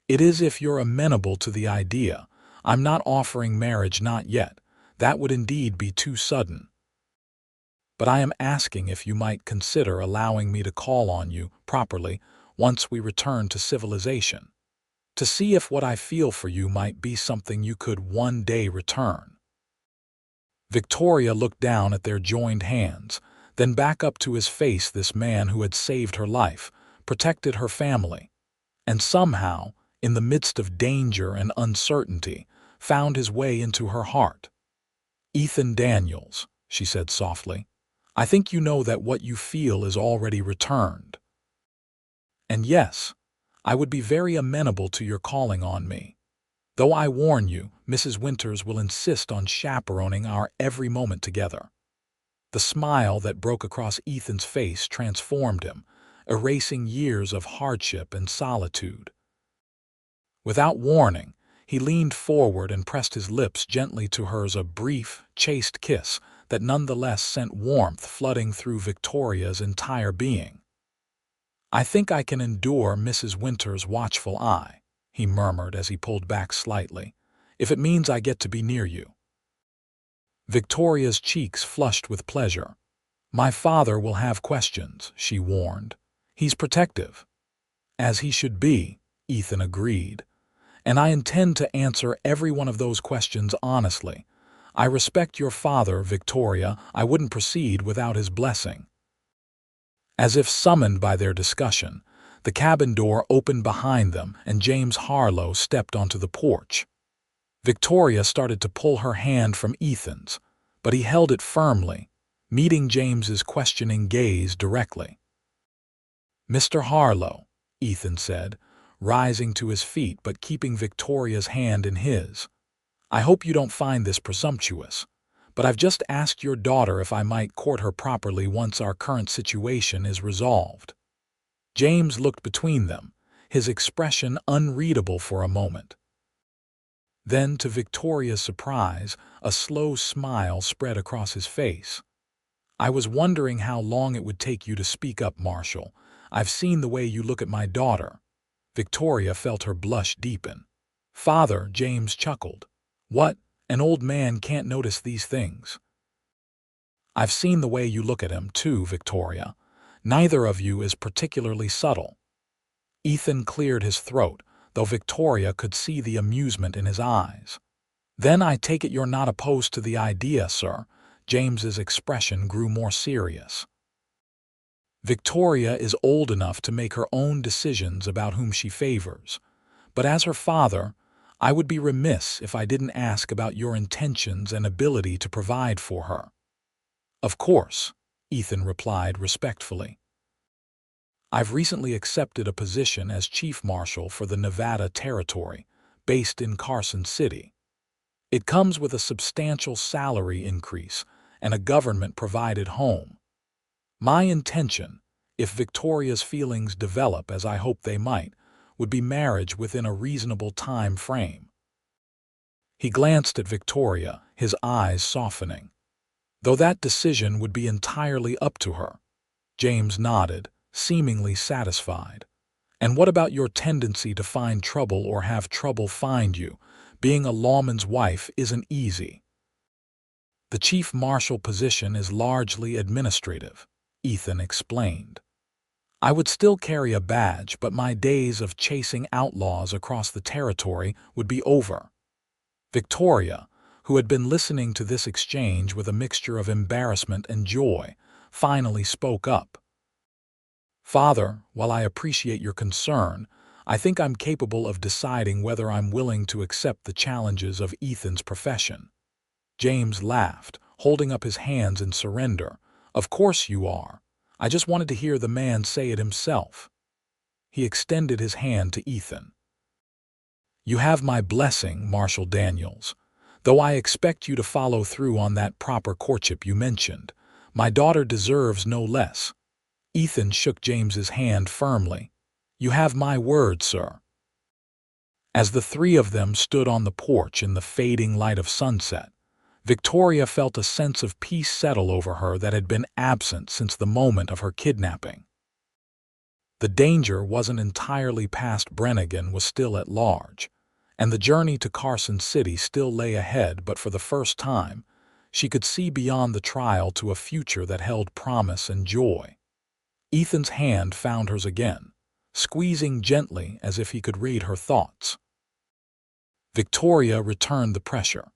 "It is if you're amenable to the idea. I'm not offering marriage, not yet. That would indeed be too sudden. But I am asking if you might consider allowing me to call on you properly once we return to civilization, to see if what I feel for you might be something you could one day return." Victoria looked down at their joined hands, then back up to his face, this man who had saved her life, protected her family, and somehow, in the midst of danger and uncertainty, found his way into her heart. "Ethan Daniels," she said softly, "I think you know that what you feel is already returned. And yes, I would be very amenable to your calling on me. Though I warn you, Mrs. Winters will insist on chaperoning our every moment together." The smile that broke across Ethan's face transformed him, erasing years of hardship and solitude. Without warning, he leaned forward and pressed his lips gently to hers, a brief, chaste kiss that nonetheless sent warmth flooding through Victoria's entire being. "I think I can endure Mrs. Winters' watchful eye," he murmured as he pulled back slightly, "if it means I get to be near you." Victoria's cheeks flushed with pleasure. "My father will have questions," she warned. "He's protective." As he should be, Ethan agreed. And I intend to answer every one of those questions honestly. I respect your father, Victoria. I wouldn't proceed without his blessing. As if summoned by their discussion, the cabin door opened behind them and James Harlow stepped onto the porch. Victoria started to pull her hand from Ethan's, but he held it firmly, meeting James's questioning gaze directly. "Mr. Harlow," Ethan said, rising to his feet but keeping Victoria's hand in his, "I hope you don't find this presumptuous, but I've just asked your daughter if I might court her properly once our current situation is resolved." James looked between them, his expression unreadable for a moment. Then, to Victoria's surprise, a slow smile spread across his face. "I was wondering how long it would take you to speak up, Marshall. I've seen the way you look at my daughter." Victoria felt her blush deepen. "Father," James chuckled. "What? An old man can't notice these things." "I've seen the way you look at him, too, Victoria. Neither of you is particularly subtle." Ethan cleared his throat, though Victoria could see the amusement in his eyes. "Then I take it you're not opposed to the idea, sir." James's expression grew more serious. "Victoria is old enough to make her own decisions about whom she favors, but as her father, I would be remiss if I didn't ask about your intentions and ability to provide for her." "Of course," Ethan replied respectfully. "I've recently accepted a position as Chief Marshal for the Nevada Territory, based in Carson City. It comes with a substantial salary increase and a government-provided home. My intention, if Victoria's feelings develop as I hope they might, would be marriage within a reasonable time frame." He glanced at Victoria, his eyes softening. "Though that decision would be entirely up to her." James nodded, seemingly satisfied. "And what about your tendency to find trouble or have trouble find you? Being a lawman's wife isn't easy." "The chief marshal position is largely administrative," Ethan explained. "I would still carry a badge, but my days of chasing outlaws across the territory would be over." Victoria, who had been listening to this exchange with a mixture of embarrassment and joy, finally spoke up. "Father, while I appreciate your concern, I think I'm capable of deciding whether I'm willing to accept the challenges of Ethan's profession." James laughed, holding up his hands in surrender. "Of course you are. I just wanted to hear the man say it himself." He extended his hand to Ethan. "You have my blessing, Marshal Daniels. Though I expect you to follow through on that proper courtship you mentioned. My daughter deserves no less." Ethan shook James's hand firmly. "You have my word, sir." As the three of them stood on the porch in the fading light of sunset, Victoria felt a sense of peace settle over her that had been absent since the moment of her kidnapping. The danger wasn't entirely past. Brannigan was still at large, and the journey to Carson City still lay ahead, but for the first time, she could see beyond the trial to a future that held promise and joy. Ethan's hand found hers again, squeezing gently as if he could read her thoughts. Victoria returned the pressure,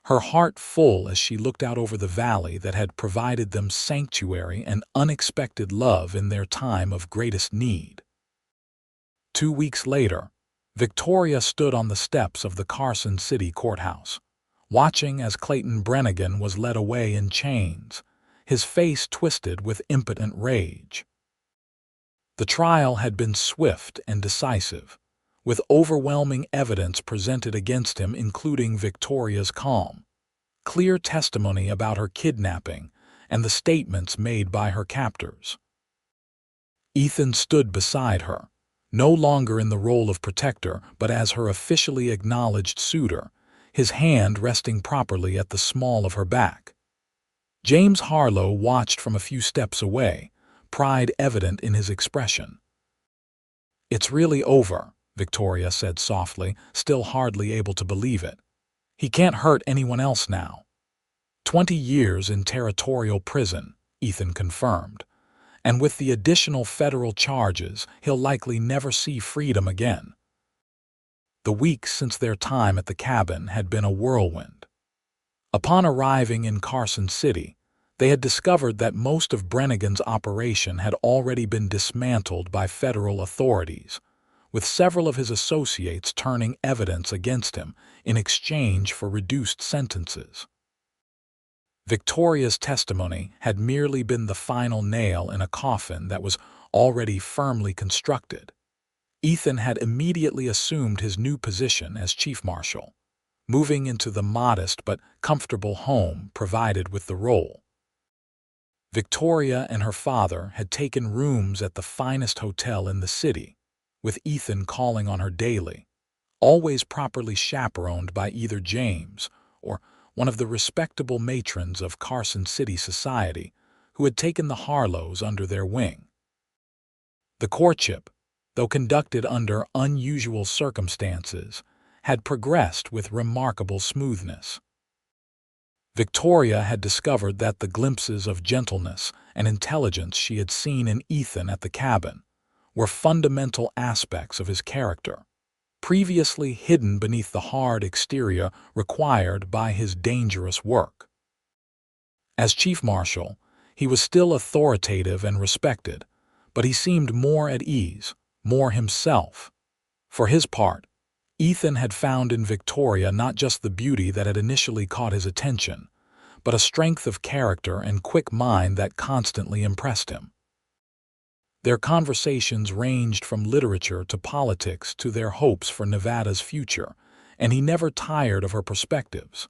her heart full as she looked out over the valley that had provided them sanctuary and unexpected love in their time of greatest need. 2 weeks later, Victoria stood on the steps of the Carson City courthouse, watching as Clayton Brannigan was led away in chains, his face twisted with impotent rage. The trial had been swift and decisive, with overwhelming evidence presented against him, including Victoria's calm, clear testimony about her kidnapping and the statements made by her captors. Ethan stood beside her, no longer in the role of protector but as her officially acknowledged suitor, his hand resting properly at the small of her back. James Harlow watched from a few steps away, pride evident in his expression. "It's really over," Victoria said softly, still hardly able to believe it. "He can't hurt anyone else now." 20 years in territorial prison, Ethan confirmed, And with the additional federal charges, he'll likely never see freedom again. The weeks since their time at the cabin had been a whirlwind. Upon arriving in Carson City, they had discovered that most of Brannigan's operation had already been dismantled by federal authorities, with several of his associates turning evidence against him in exchange for reduced sentences. Victoria's testimony had merely been the final nail in a coffin that was already firmly constructed. Ethan had immediately assumed his new position as chief marshal, moving into the modest but comfortable home provided with the role. Victoria and her father had taken rooms at the finest hotel in the city, with Ethan calling on her daily, always properly chaperoned by either James or one of the respectable matrons of Carson City society who had taken the Harlows under their wing. The courtship, though conducted under unusual circumstances, had progressed with remarkable smoothness. Victoria had discovered that the glimpses of gentleness and intelligence she had seen in Ethan at the cabin were fundamental aspects of his character, previously hidden beneath the hard exterior required by his dangerous work. As chief marshal, he was still authoritative and respected, but he seemed more at ease, more himself. For his part, Ethan had found in Victoria not just the beauty that had initially caught his attention, but a strength of character and quick mind that constantly impressed him. Their conversations ranged from literature to politics to their hopes for Nevada's future, and he never tired of her perspectives.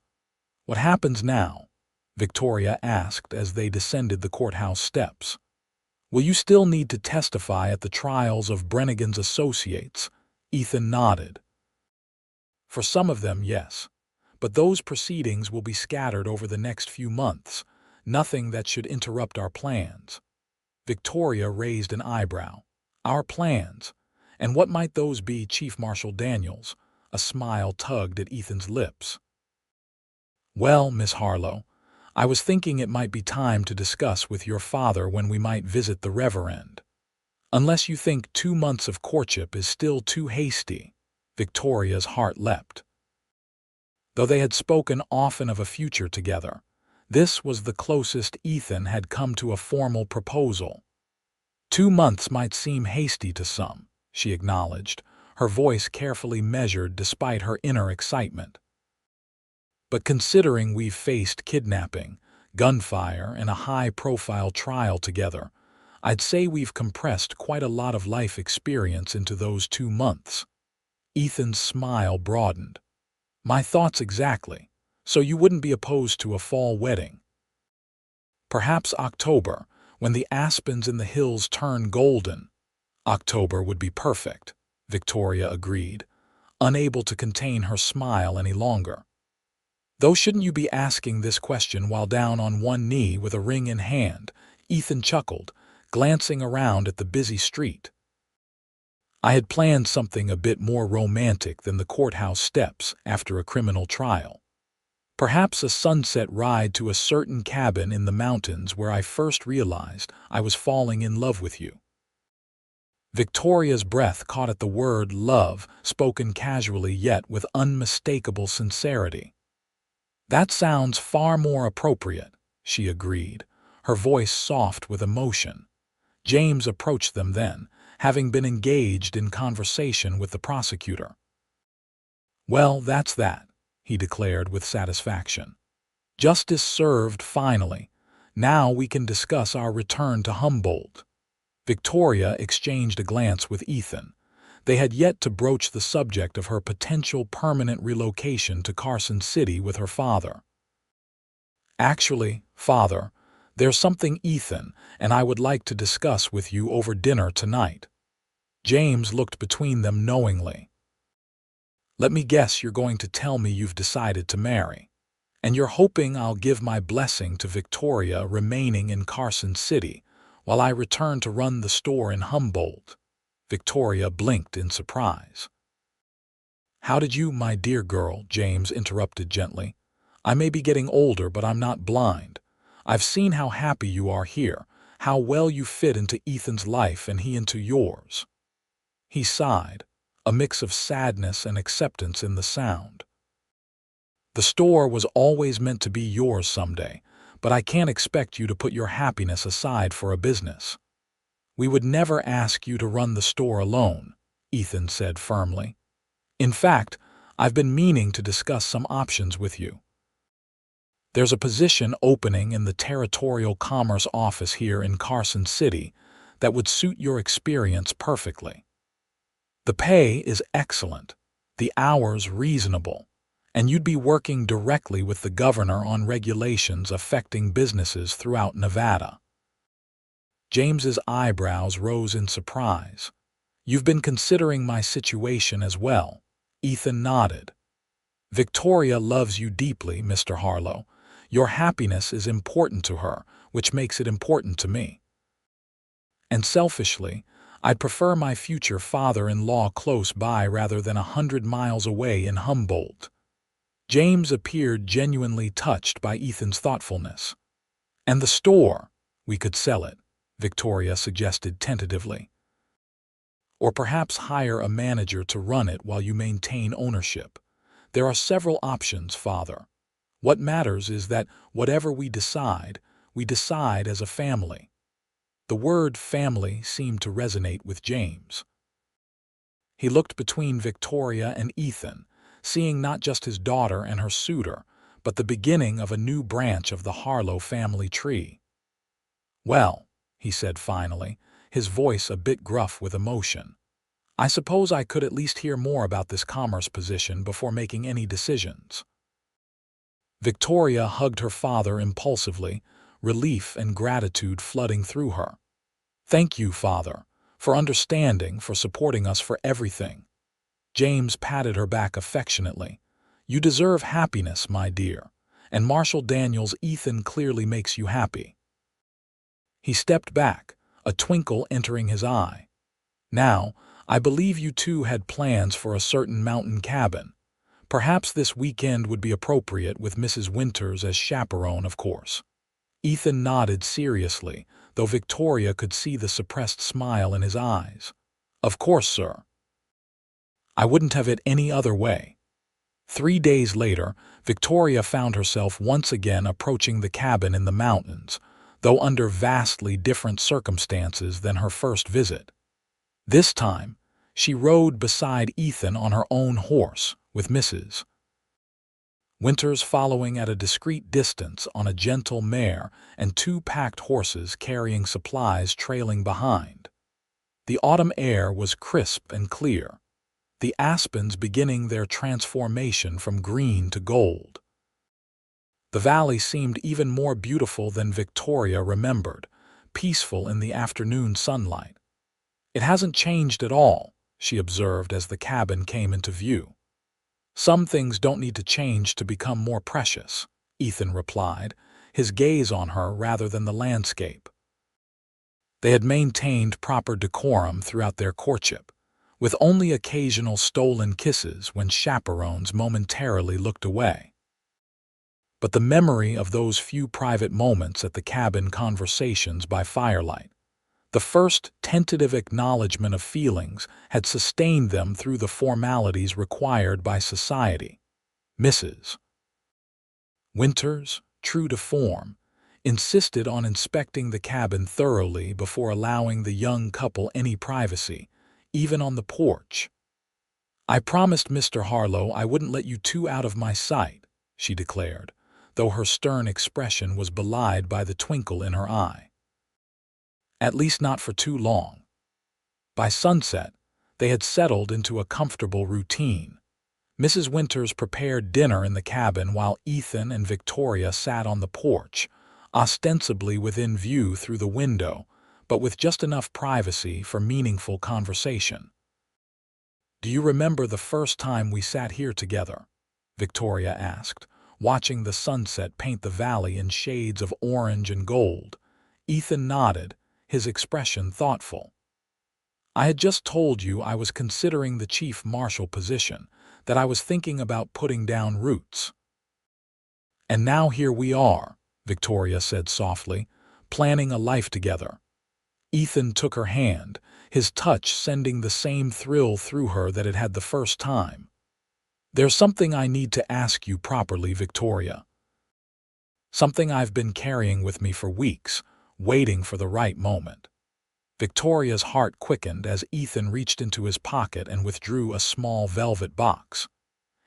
"What happens now?" Victoria asked as they descended the courthouse steps. "Will you still need to testify at the trials of Brannigan's associates?" Ethan nodded. "For some of them, yes. But those proceedings will be scattered over the next few months, nothing that should interrupt our plans." Victoria raised an eyebrow. "Our plans? And what might those be, Chief Marshal Daniels?" A smile tugged at Ethan's lips. "Well, Miss Harlow, I was thinking it might be time to discuss with your father when we might visit the Reverend. Unless you think 2 months of courtship is still too hasty." Victoria's heart leapt. Though they had spoken often of a future together, this was the closest Ethan had come to a formal proposal. 2 months might seem hasty to some, she acknowledged, her voice carefully measured despite her inner excitement. "But considering we've faced kidnapping, gunfire, and a high-profile trial together, I'd say we've compressed quite a lot of life experience into those 2 months." Ethan's smile broadened. "My thoughts exactly. So you wouldn't be opposed to a fall wedding?" "Perhaps October, when the aspens in the hills turn golden." "October would be perfect," Victoria agreed, unable to contain her smile any longer. "Though shouldn't you be asking this question while down on one knee with a ring in hand?" Ethan chuckled, glancing around at the busy street. "I had planned something a bit more romantic than the courthouse steps after a criminal trial. Perhaps a sunset ride to a certain cabin in the mountains where I first realized I was falling in love with you." Victoria's breath caught at the word love, spoken casually yet with unmistakable sincerity. "That sounds far more appropriate," she agreed, her voice soft with emotion. James approached them then, having been engaged in conversation with the prosecutor. "Well, that's that," he declared with satisfaction. "Justice served finally. Now we can discuss our return to Humboldt." Victoria exchanged a glance with Ethan. They had yet to broach the subject of her potential permanent relocation to Carson City with her father. "Actually, Father, there's something Ethan and I would like to discuss with you over dinner tonight." James looked between them knowingly. "Let me guess you're going to tell me you've decided to marry. And you're hoping I'll give my blessing to Victoria remaining in Carson City while I return to run the store in Humboldt." Victoria blinked in surprise. "How did you, my dear girl?" James interrupted gently. "I may be getting older, but I'm not blind. I've seen how happy you are here, how well you fit into Ethan's life and he into yours." He sighed, a mix of sadness and acceptance in the sound. "The store was always meant to be yours someday, but I can't expect you to put your happiness aside for a business." "We would never ask you to run the store alone," Ethan said firmly. "In fact, I've been meaning to discuss some options with you. There's a position opening in the Territorial Commerce Office here in Carson City that would suit your experience perfectly. The pay is excellent, the hours reasonable, and you'd be working directly with the governor on regulations affecting businesses throughout Nevada." James's eyebrows rose in surprise. "You've been considering my situation as well." Ethan nodded. "Victoria loves you deeply, Mr. Harlow. Your happiness is important to her, which makes it important to me. And selfishly, I'd prefer my future father-in-law close by rather than 100 miles away in Humboldt." James appeared genuinely touched by Ethan's thoughtfulness. "And the store? We could sell it," Victoria suggested tentatively. "Or perhaps hire a manager to run it while you maintain ownership. There are several options, Father. What matters is that whatever we decide as a family." The word family seemed to resonate with James. He looked between Victoria and Ethan, seeing not just his daughter and her suitor, but the beginning of a new branch of the Harlow family tree. "Well," he said finally, his voice a bit gruff with emotion, "I suppose I could at least hear more about this commerce position before making any decisions." Victoria hugged her father impulsively, relief and gratitude flooding through her. "Thank you, Father, for understanding, for supporting us, for everything." James patted her back affectionately. "You deserve happiness, my dear, and Marshall Daniels Ethan clearly makes you happy." He stepped back, a twinkle entering his eye. "Now, I believe you two had plans for a certain mountain cabin. Perhaps this weekend would be appropriate with Mrs. Winters as chaperone, of course." Ethan nodded seriously, though Victoria could see the suppressed smile in his eyes. "Of course, sir. I wouldn't have it any other way." 3 days later, Victoria found herself once again approaching the cabin in the mountains, though under vastly different circumstances than her first visit. This time, she rode beside Ethan on her own horse, with Mrs. Winters following at a discreet distance on a gentle mare and 2 packed horses carrying supplies trailing behind. The autumn air was crisp and clear, the aspens beginning their transformation from green to gold. The valley seemed even more beautiful than Victoria remembered, peaceful in the afternoon sunlight. "It hasn't changed at all," she observed as the cabin came into view. "Some things don't need to change to become more precious," Ethan replied, his gaze on her rather than the landscape. They had maintained proper decorum throughout their courtship, with only occasional stolen kisses when chaperones momentarily looked away. But the memory of those few private moments at the cabin conversations by firelight, the first tentative acknowledgement of feelings, had sustained them through the formalities required by society. Mrs. Winters, true to form, insisted on inspecting the cabin thoroughly before allowing the young couple any privacy, even on the porch. "I promised Mr. Harlow I wouldn't let you two out of my sight," she declared, though her stern expression was belied by the twinkle in her eye. "At least not for too long." By sunset, they had settled into a comfortable routine. Mrs. Winters prepared dinner in the cabin while Ethan and Victoria sat on the porch, ostensibly within view through the window, but with just enough privacy for meaningful conversation. "Do you remember the first time we sat here together?" Victoria asked, watching the sunset paint the valley in shades of orange and gold. Ethan nodded, his expression thoughtful. "I had just told you I was considering the chief marshal position, that I was thinking about putting down roots." "And now here we are," Victoria said softly, planning a life together. Ethan took her hand, his touch sending the same thrill through her that it had the first time. "There's something I need to ask you properly, Victoria. Something I've been carrying with me for weeks, waiting for the right moment." Victoria's heart quickened as Ethan reached into his pocket and withdrew a small velvet box.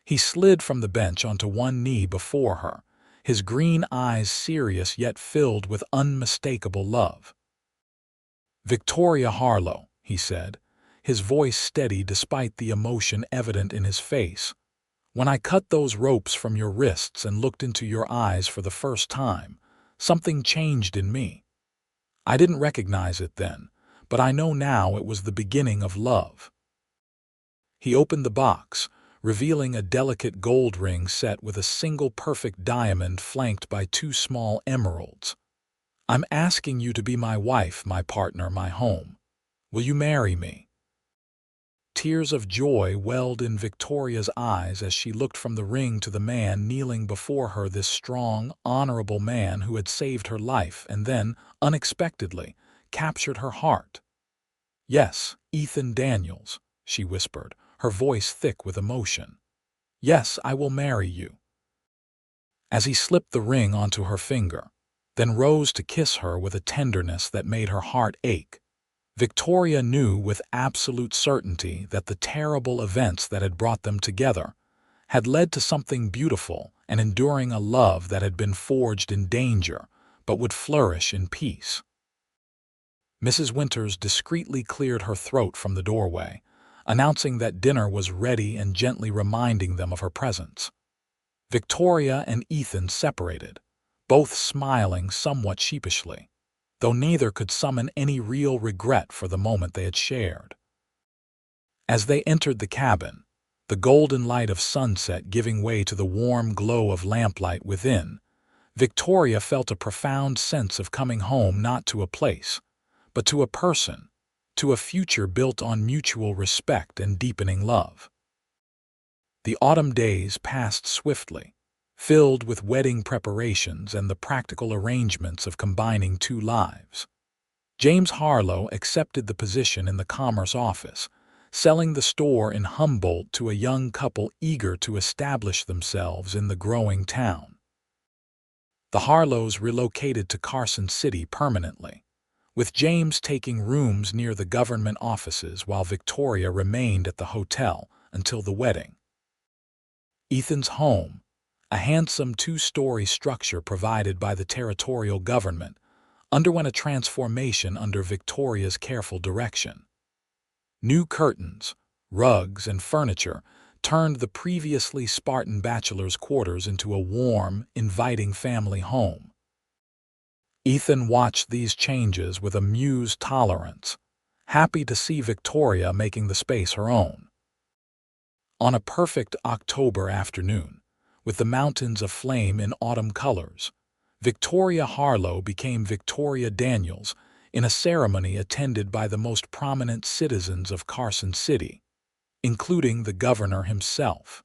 He slid from the bench onto one knee before her, his green eyes serious yet filled with unmistakable love. "Victoria Harlow," he said, his voice steady despite the emotion evident in his face. "When I cut those ropes from your wrists and looked into your eyes for the first time, something changed in me. I didn't recognize it then, but I know now it was the beginning of love." He opened the box, revealing a delicate gold ring set with a single perfect diamond flanked by 2 small emeralds. "I'm asking you to be my wife, my partner, my home. Will you marry me?" Tears of joy welled in Victoria's eyes as she looked from the ring to the man kneeling before her, this strong, honorable man who had saved her life and then, unexpectedly, captured her heart. "Yes, Ethan Daniels," she whispered, her voice thick with emotion. "Yes, I will marry you." As he slipped the ring onto her finger, then rose to kiss her with a tenderness that made her heart ache, Victoria knew with absolute certainty that the terrible events that had brought them together had led to something beautiful and enduring, a love that had been forged in danger but would flourish in peace. Mrs. Winters discreetly cleared her throat from the doorway, announcing that dinner was ready and gently reminding them of her presence. Victoria and Ethan separated, both smiling somewhat sheepishly, though neither could summon any real regret for the moment they had shared. As they entered the cabin, the golden light of sunset giving way to the warm glow of lamplight within, Victoria felt a profound sense of coming home, not to a place, but to a person, to a future built on mutual respect and deepening love. The autumn days passed swiftly, filled with wedding preparations and the practical arrangements of combining 2 lives. James Harlow accepted the position in the Commerce Office, selling the store in Humboldt to a young couple eager to establish themselves in the growing town. The Harlows relocated to Carson City permanently, with James taking rooms near the government offices while Victoria remained at the hotel until the wedding. Ethan's home, a handsome 2-story structure provided by the territorial government, underwent a transformation under Victoria's careful direction. New curtains, rugs, and furniture turned the previously Spartan bachelor's quarters into a warm, inviting family home. Ethan watched these changes with amused tolerance, happy to see Victoria making the space her own. On a perfect October afternoon, with the mountains aflame in autumn colors, Victoria Harlow became Victoria Daniels in a ceremony attended by the most prominent citizens of Carson City, including the governor himself.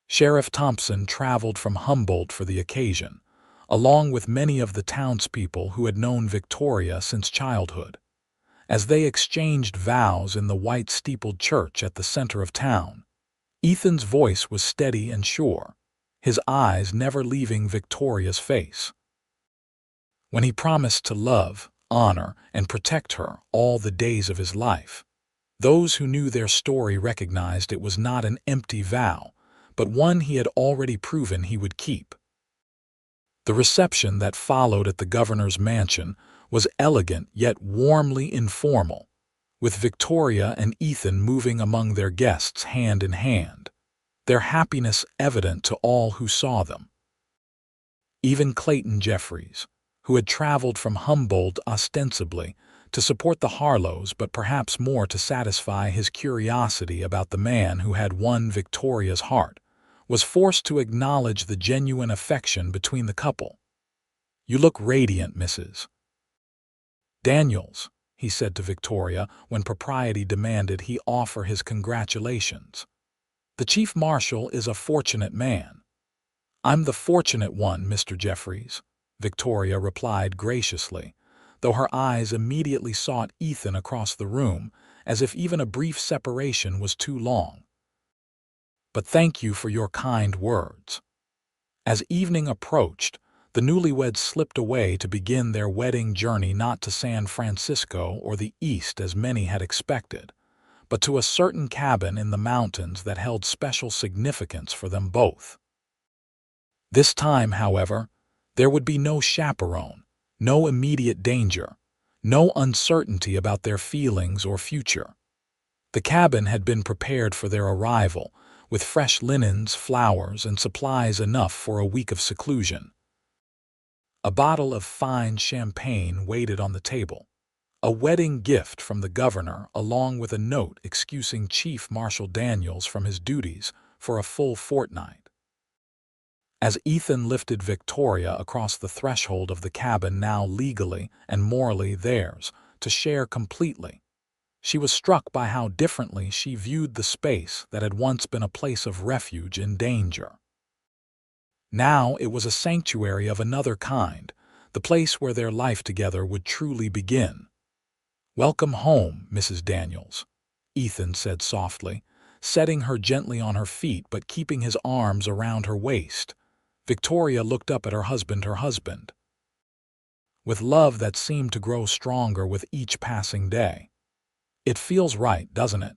Sheriff Thompson traveled from Humboldt for the occasion, along with many of the townspeople who had known Victoria since childhood. As they exchanged vows in the white steepled church at the center of town, Ethan's voice was steady and sure, his eyes never leaving Victoria's face. When he promised to love, honor, and protect her all the days of his life, those who knew their story recognized it was not an empty vow, but one he had already proven he would keep. The reception that followed at the governor's mansion was elegant yet warmly informal, with Victoria and Ethan moving among their guests hand in hand, their happiness evident to all who saw them. Even Clayton Jeffries, who had traveled from Humboldt ostensibly to support the Harlows but perhaps more to satisfy his curiosity about the man who had won Victoria's heart, was forced to acknowledge the genuine affection between the couple. "You look radiant, Mrs. Daniels," he said to Victoria when propriety demanded he offer his congratulations. "The Chief Marshal is a fortunate man." "I'm the fortunate one, Mr. Jeffries," Victoria replied graciously, though her eyes immediately sought Ethan across the room, as if even a brief separation was too long. "But thank you for your kind words." As evening approached, the newlyweds slipped away to begin their wedding journey, not to San Francisco or the East as many had expected, but to a certain cabin in the mountains that held special significance for them both. This time, however, there would be no chaperone, no immediate danger, no uncertainty about their feelings or future. The cabin had been prepared for their arrival, with fresh linens, flowers, and supplies enough for a week of seclusion. A bottle of fine champagne waited on the table, a wedding gift from the governor, along with a note excusing Chief Marshal Daniels from his duties for a full fortnight. As Ethan lifted Victoria across the threshold of the cabin, now legally and morally theirs, to share completely, she was struck by how differently she viewed the space that had once been a place of refuge in danger. Now it was a sanctuary of another kind, the place where their life together would truly begin. "Welcome home, Mrs. Daniels," Ethan said softly, setting her gently on her feet but keeping his arms around her waist. Victoria looked up at her husband, with love that seemed to grow stronger with each passing day. "It feels right, doesn't it?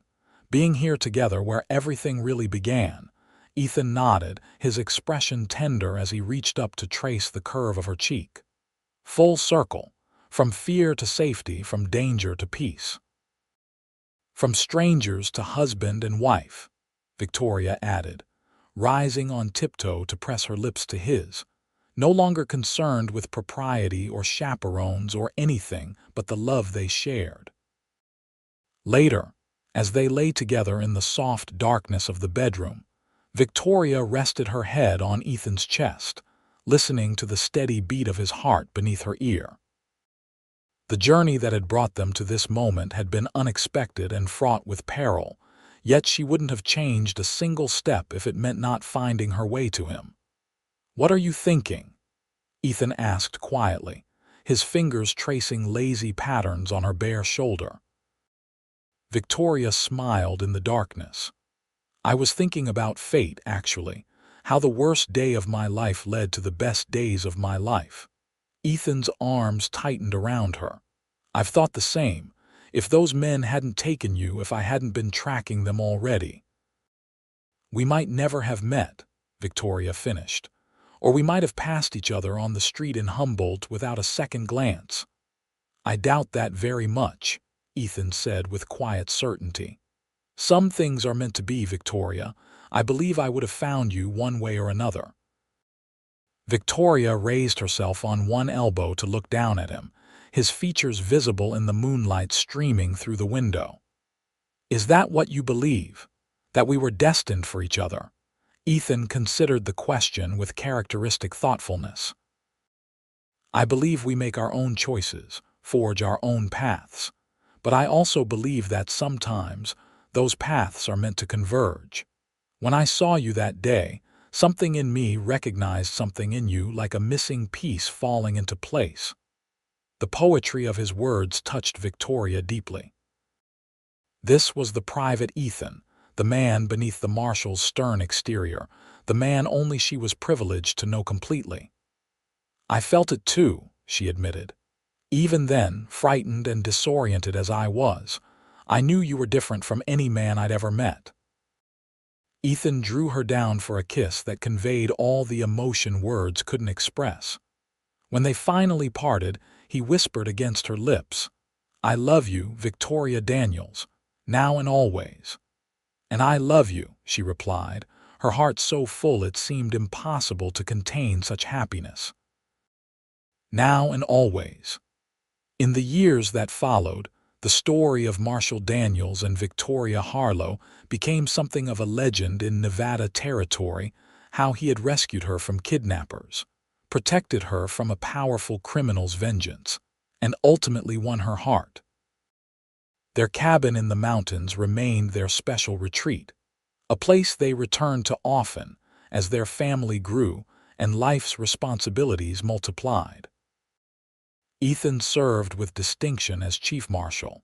Being here together where everything really began." Ethan nodded, his expression tender as he reached up to trace the curve of her cheek. "Full circle, from fear to safety, from danger to peace. From strangers to husband and wife," Victoria added, rising on tiptoe to press her lips to his, no longer concerned with propriety or chaperones or anything but the love they shared. Later, as they lay together in the soft darkness of the bedroom, Victoria rested her head on Ethan's chest, listening to the steady beat of his heart beneath her ear. The journey that had brought them to this moment had been unexpected and fraught with peril, yet she wouldn't have changed a single step if it meant not finding her way to him. "What are you thinking?" Ethan asked quietly, his fingers tracing lazy patterns on her bare shoulder. Victoria smiled in the darkness. "I was thinking about fate, actually, how the worst day of my life led to the best days of my life." Ethan's arms tightened around her. "I've thought the same. If those men hadn't taken you, if I hadn't been tracking them already, we might never have met," Victoria finished. "Or we might have passed each other on the street in Humboldt without a second glance." "I doubt that very much," Ethan said with quiet certainty. "Some things are meant to be, Victoria. I believe I would have found you one way or another." Victoria raised herself on one elbow to look down at him, his features visible in the moonlight streaming through the window. "Is that what you believe? That we were destined for each other?" Ethan considered the question with characteristic thoughtfulness. "I believe we make our own choices, forge our own paths. But I also believe that sometimes those paths are meant to converge. When I saw you that day, something in me recognized something in you, like a missing piece falling into place." The poetry of his words touched Victoria deeply. This was the private Ethan, the man beneath the marshal's stern exterior, the man only she was privileged to know completely. "I felt it too," she admitted. "Even then, frightened and disoriented as I was, I knew you were different from any man I'd ever met." Ethan drew her down for a kiss that conveyed all the emotion words couldn't express. When they finally parted, he whispered against her lips, "I love you, Victoria Daniels, now and always." "And I love you," she replied, her heart so full it seemed impossible to contain such happiness. Now and always. In the years that followed, the story of Marshal Daniels and Victoria Harlow became something of a legend in Nevada territory, how he had rescued her from kidnappers, protected her from a powerful criminal's vengeance, and ultimately won her heart. Their cabin in the mountains remained their special retreat, a place they returned to often as their family grew and life's responsibilities multiplied. Ethan served with distinction as chief marshal,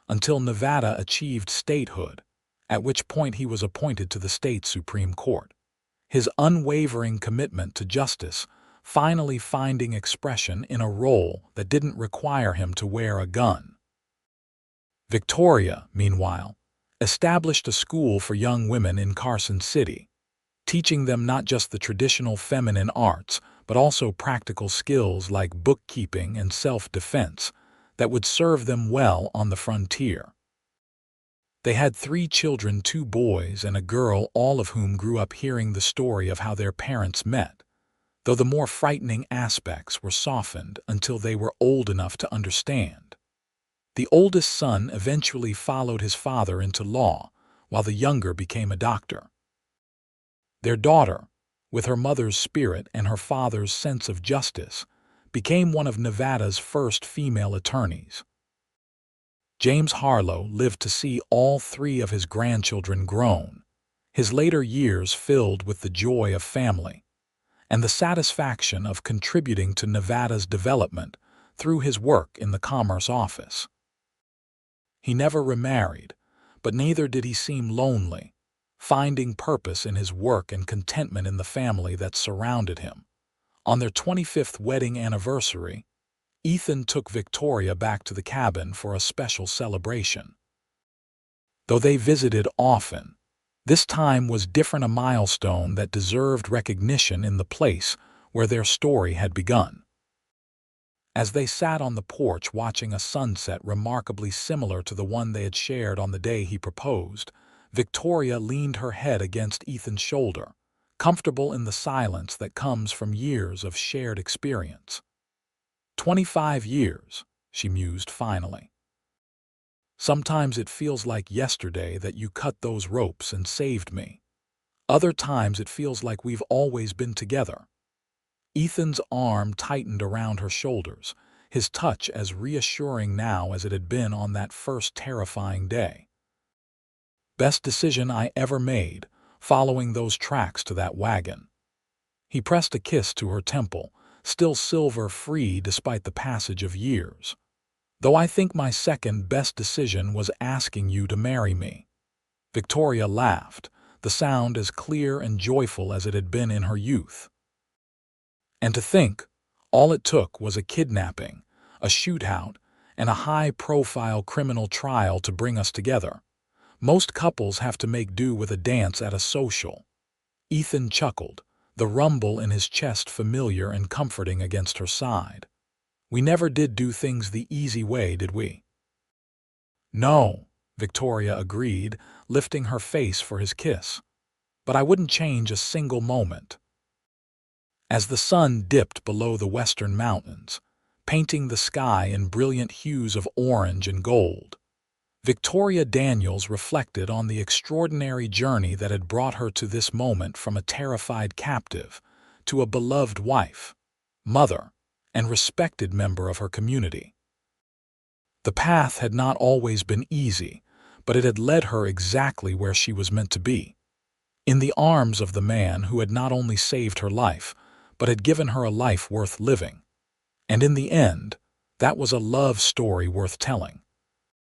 until Nevada achieved statehood, at which point he was appointed to the state Supreme Court. His unwavering commitment to justice finally finding expression in a role that didn't require him to wear a gun. Victoria, meanwhile, established a school for young women in Carson City, teaching them not just the traditional feminine arts, but also practical skills like bookkeeping and self-defense that would serve them well on the frontier. They had 3 children, 2 boys and a girl, all of whom grew up hearing the story of how their parents met, though the more frightening aspects were softened until they were old enough to understand. The oldest son eventually followed his father into law, while the younger became a doctor. Their daughter, with her mother's spirit and her father's sense of justice, became one of Nevada's first female attorneys. James Harlow lived to see all 3 of his grandchildren grown, his later years filled with the joy of family and the satisfaction of contributing to Nevada's development through his work in the Commerce Office. He never remarried, but neither did he seem lonely, finding purpose in his work and contentment in the family that surrounded him. On their 25th wedding anniversary, Ethan took Victoria back to the cabin for a special celebration. Though they visited often, this time was different, a milestone that deserved recognition in the place where their story had begun. As they sat on the porch watching a sunset remarkably similar to the one they had shared on the day he proposed, Victoria leaned her head against Ethan's shoulder, comfortable in the silence that comes from years of shared experience. 25 years, she mused finally. Sometimes it feels like yesterday that you cut those ropes and saved me. Other times it feels like we've always been together. Ethan's arm tightened around her shoulders, his touch as reassuring now as it had been on that first terrifying day. Best decision I ever made, following those tracks to that wagon. He pressed a kiss to her temple, still silver-free despite the passage of years. Though I think my second best decision was asking you to marry me. Victoria laughed, the sound as clear and joyful as it had been in her youth. And to think, all it took was a kidnapping, a shootout, and a high-profile criminal trial to bring us together. Most couples have to make do with a dance at a social. Ethan chuckled, the rumble in his chest familiar and comforting against her side. We never did do things the easy way, did we? No, Victoria agreed, lifting her face for his kiss. But I wouldn't change a single moment. As the sun dipped below the western mountains, painting the sky in brilliant hues of orange and gold, Victoria Daniels reflected on the extraordinary journey that had brought her to this moment, from a terrified captive to a beloved wife, mother, and respected member of her community. The path had not always been easy, but it had led her exactly where she was meant to be, in the arms of the man who had not only saved her life, but had given her a life worth living. And in the end, that was a love story worth telling.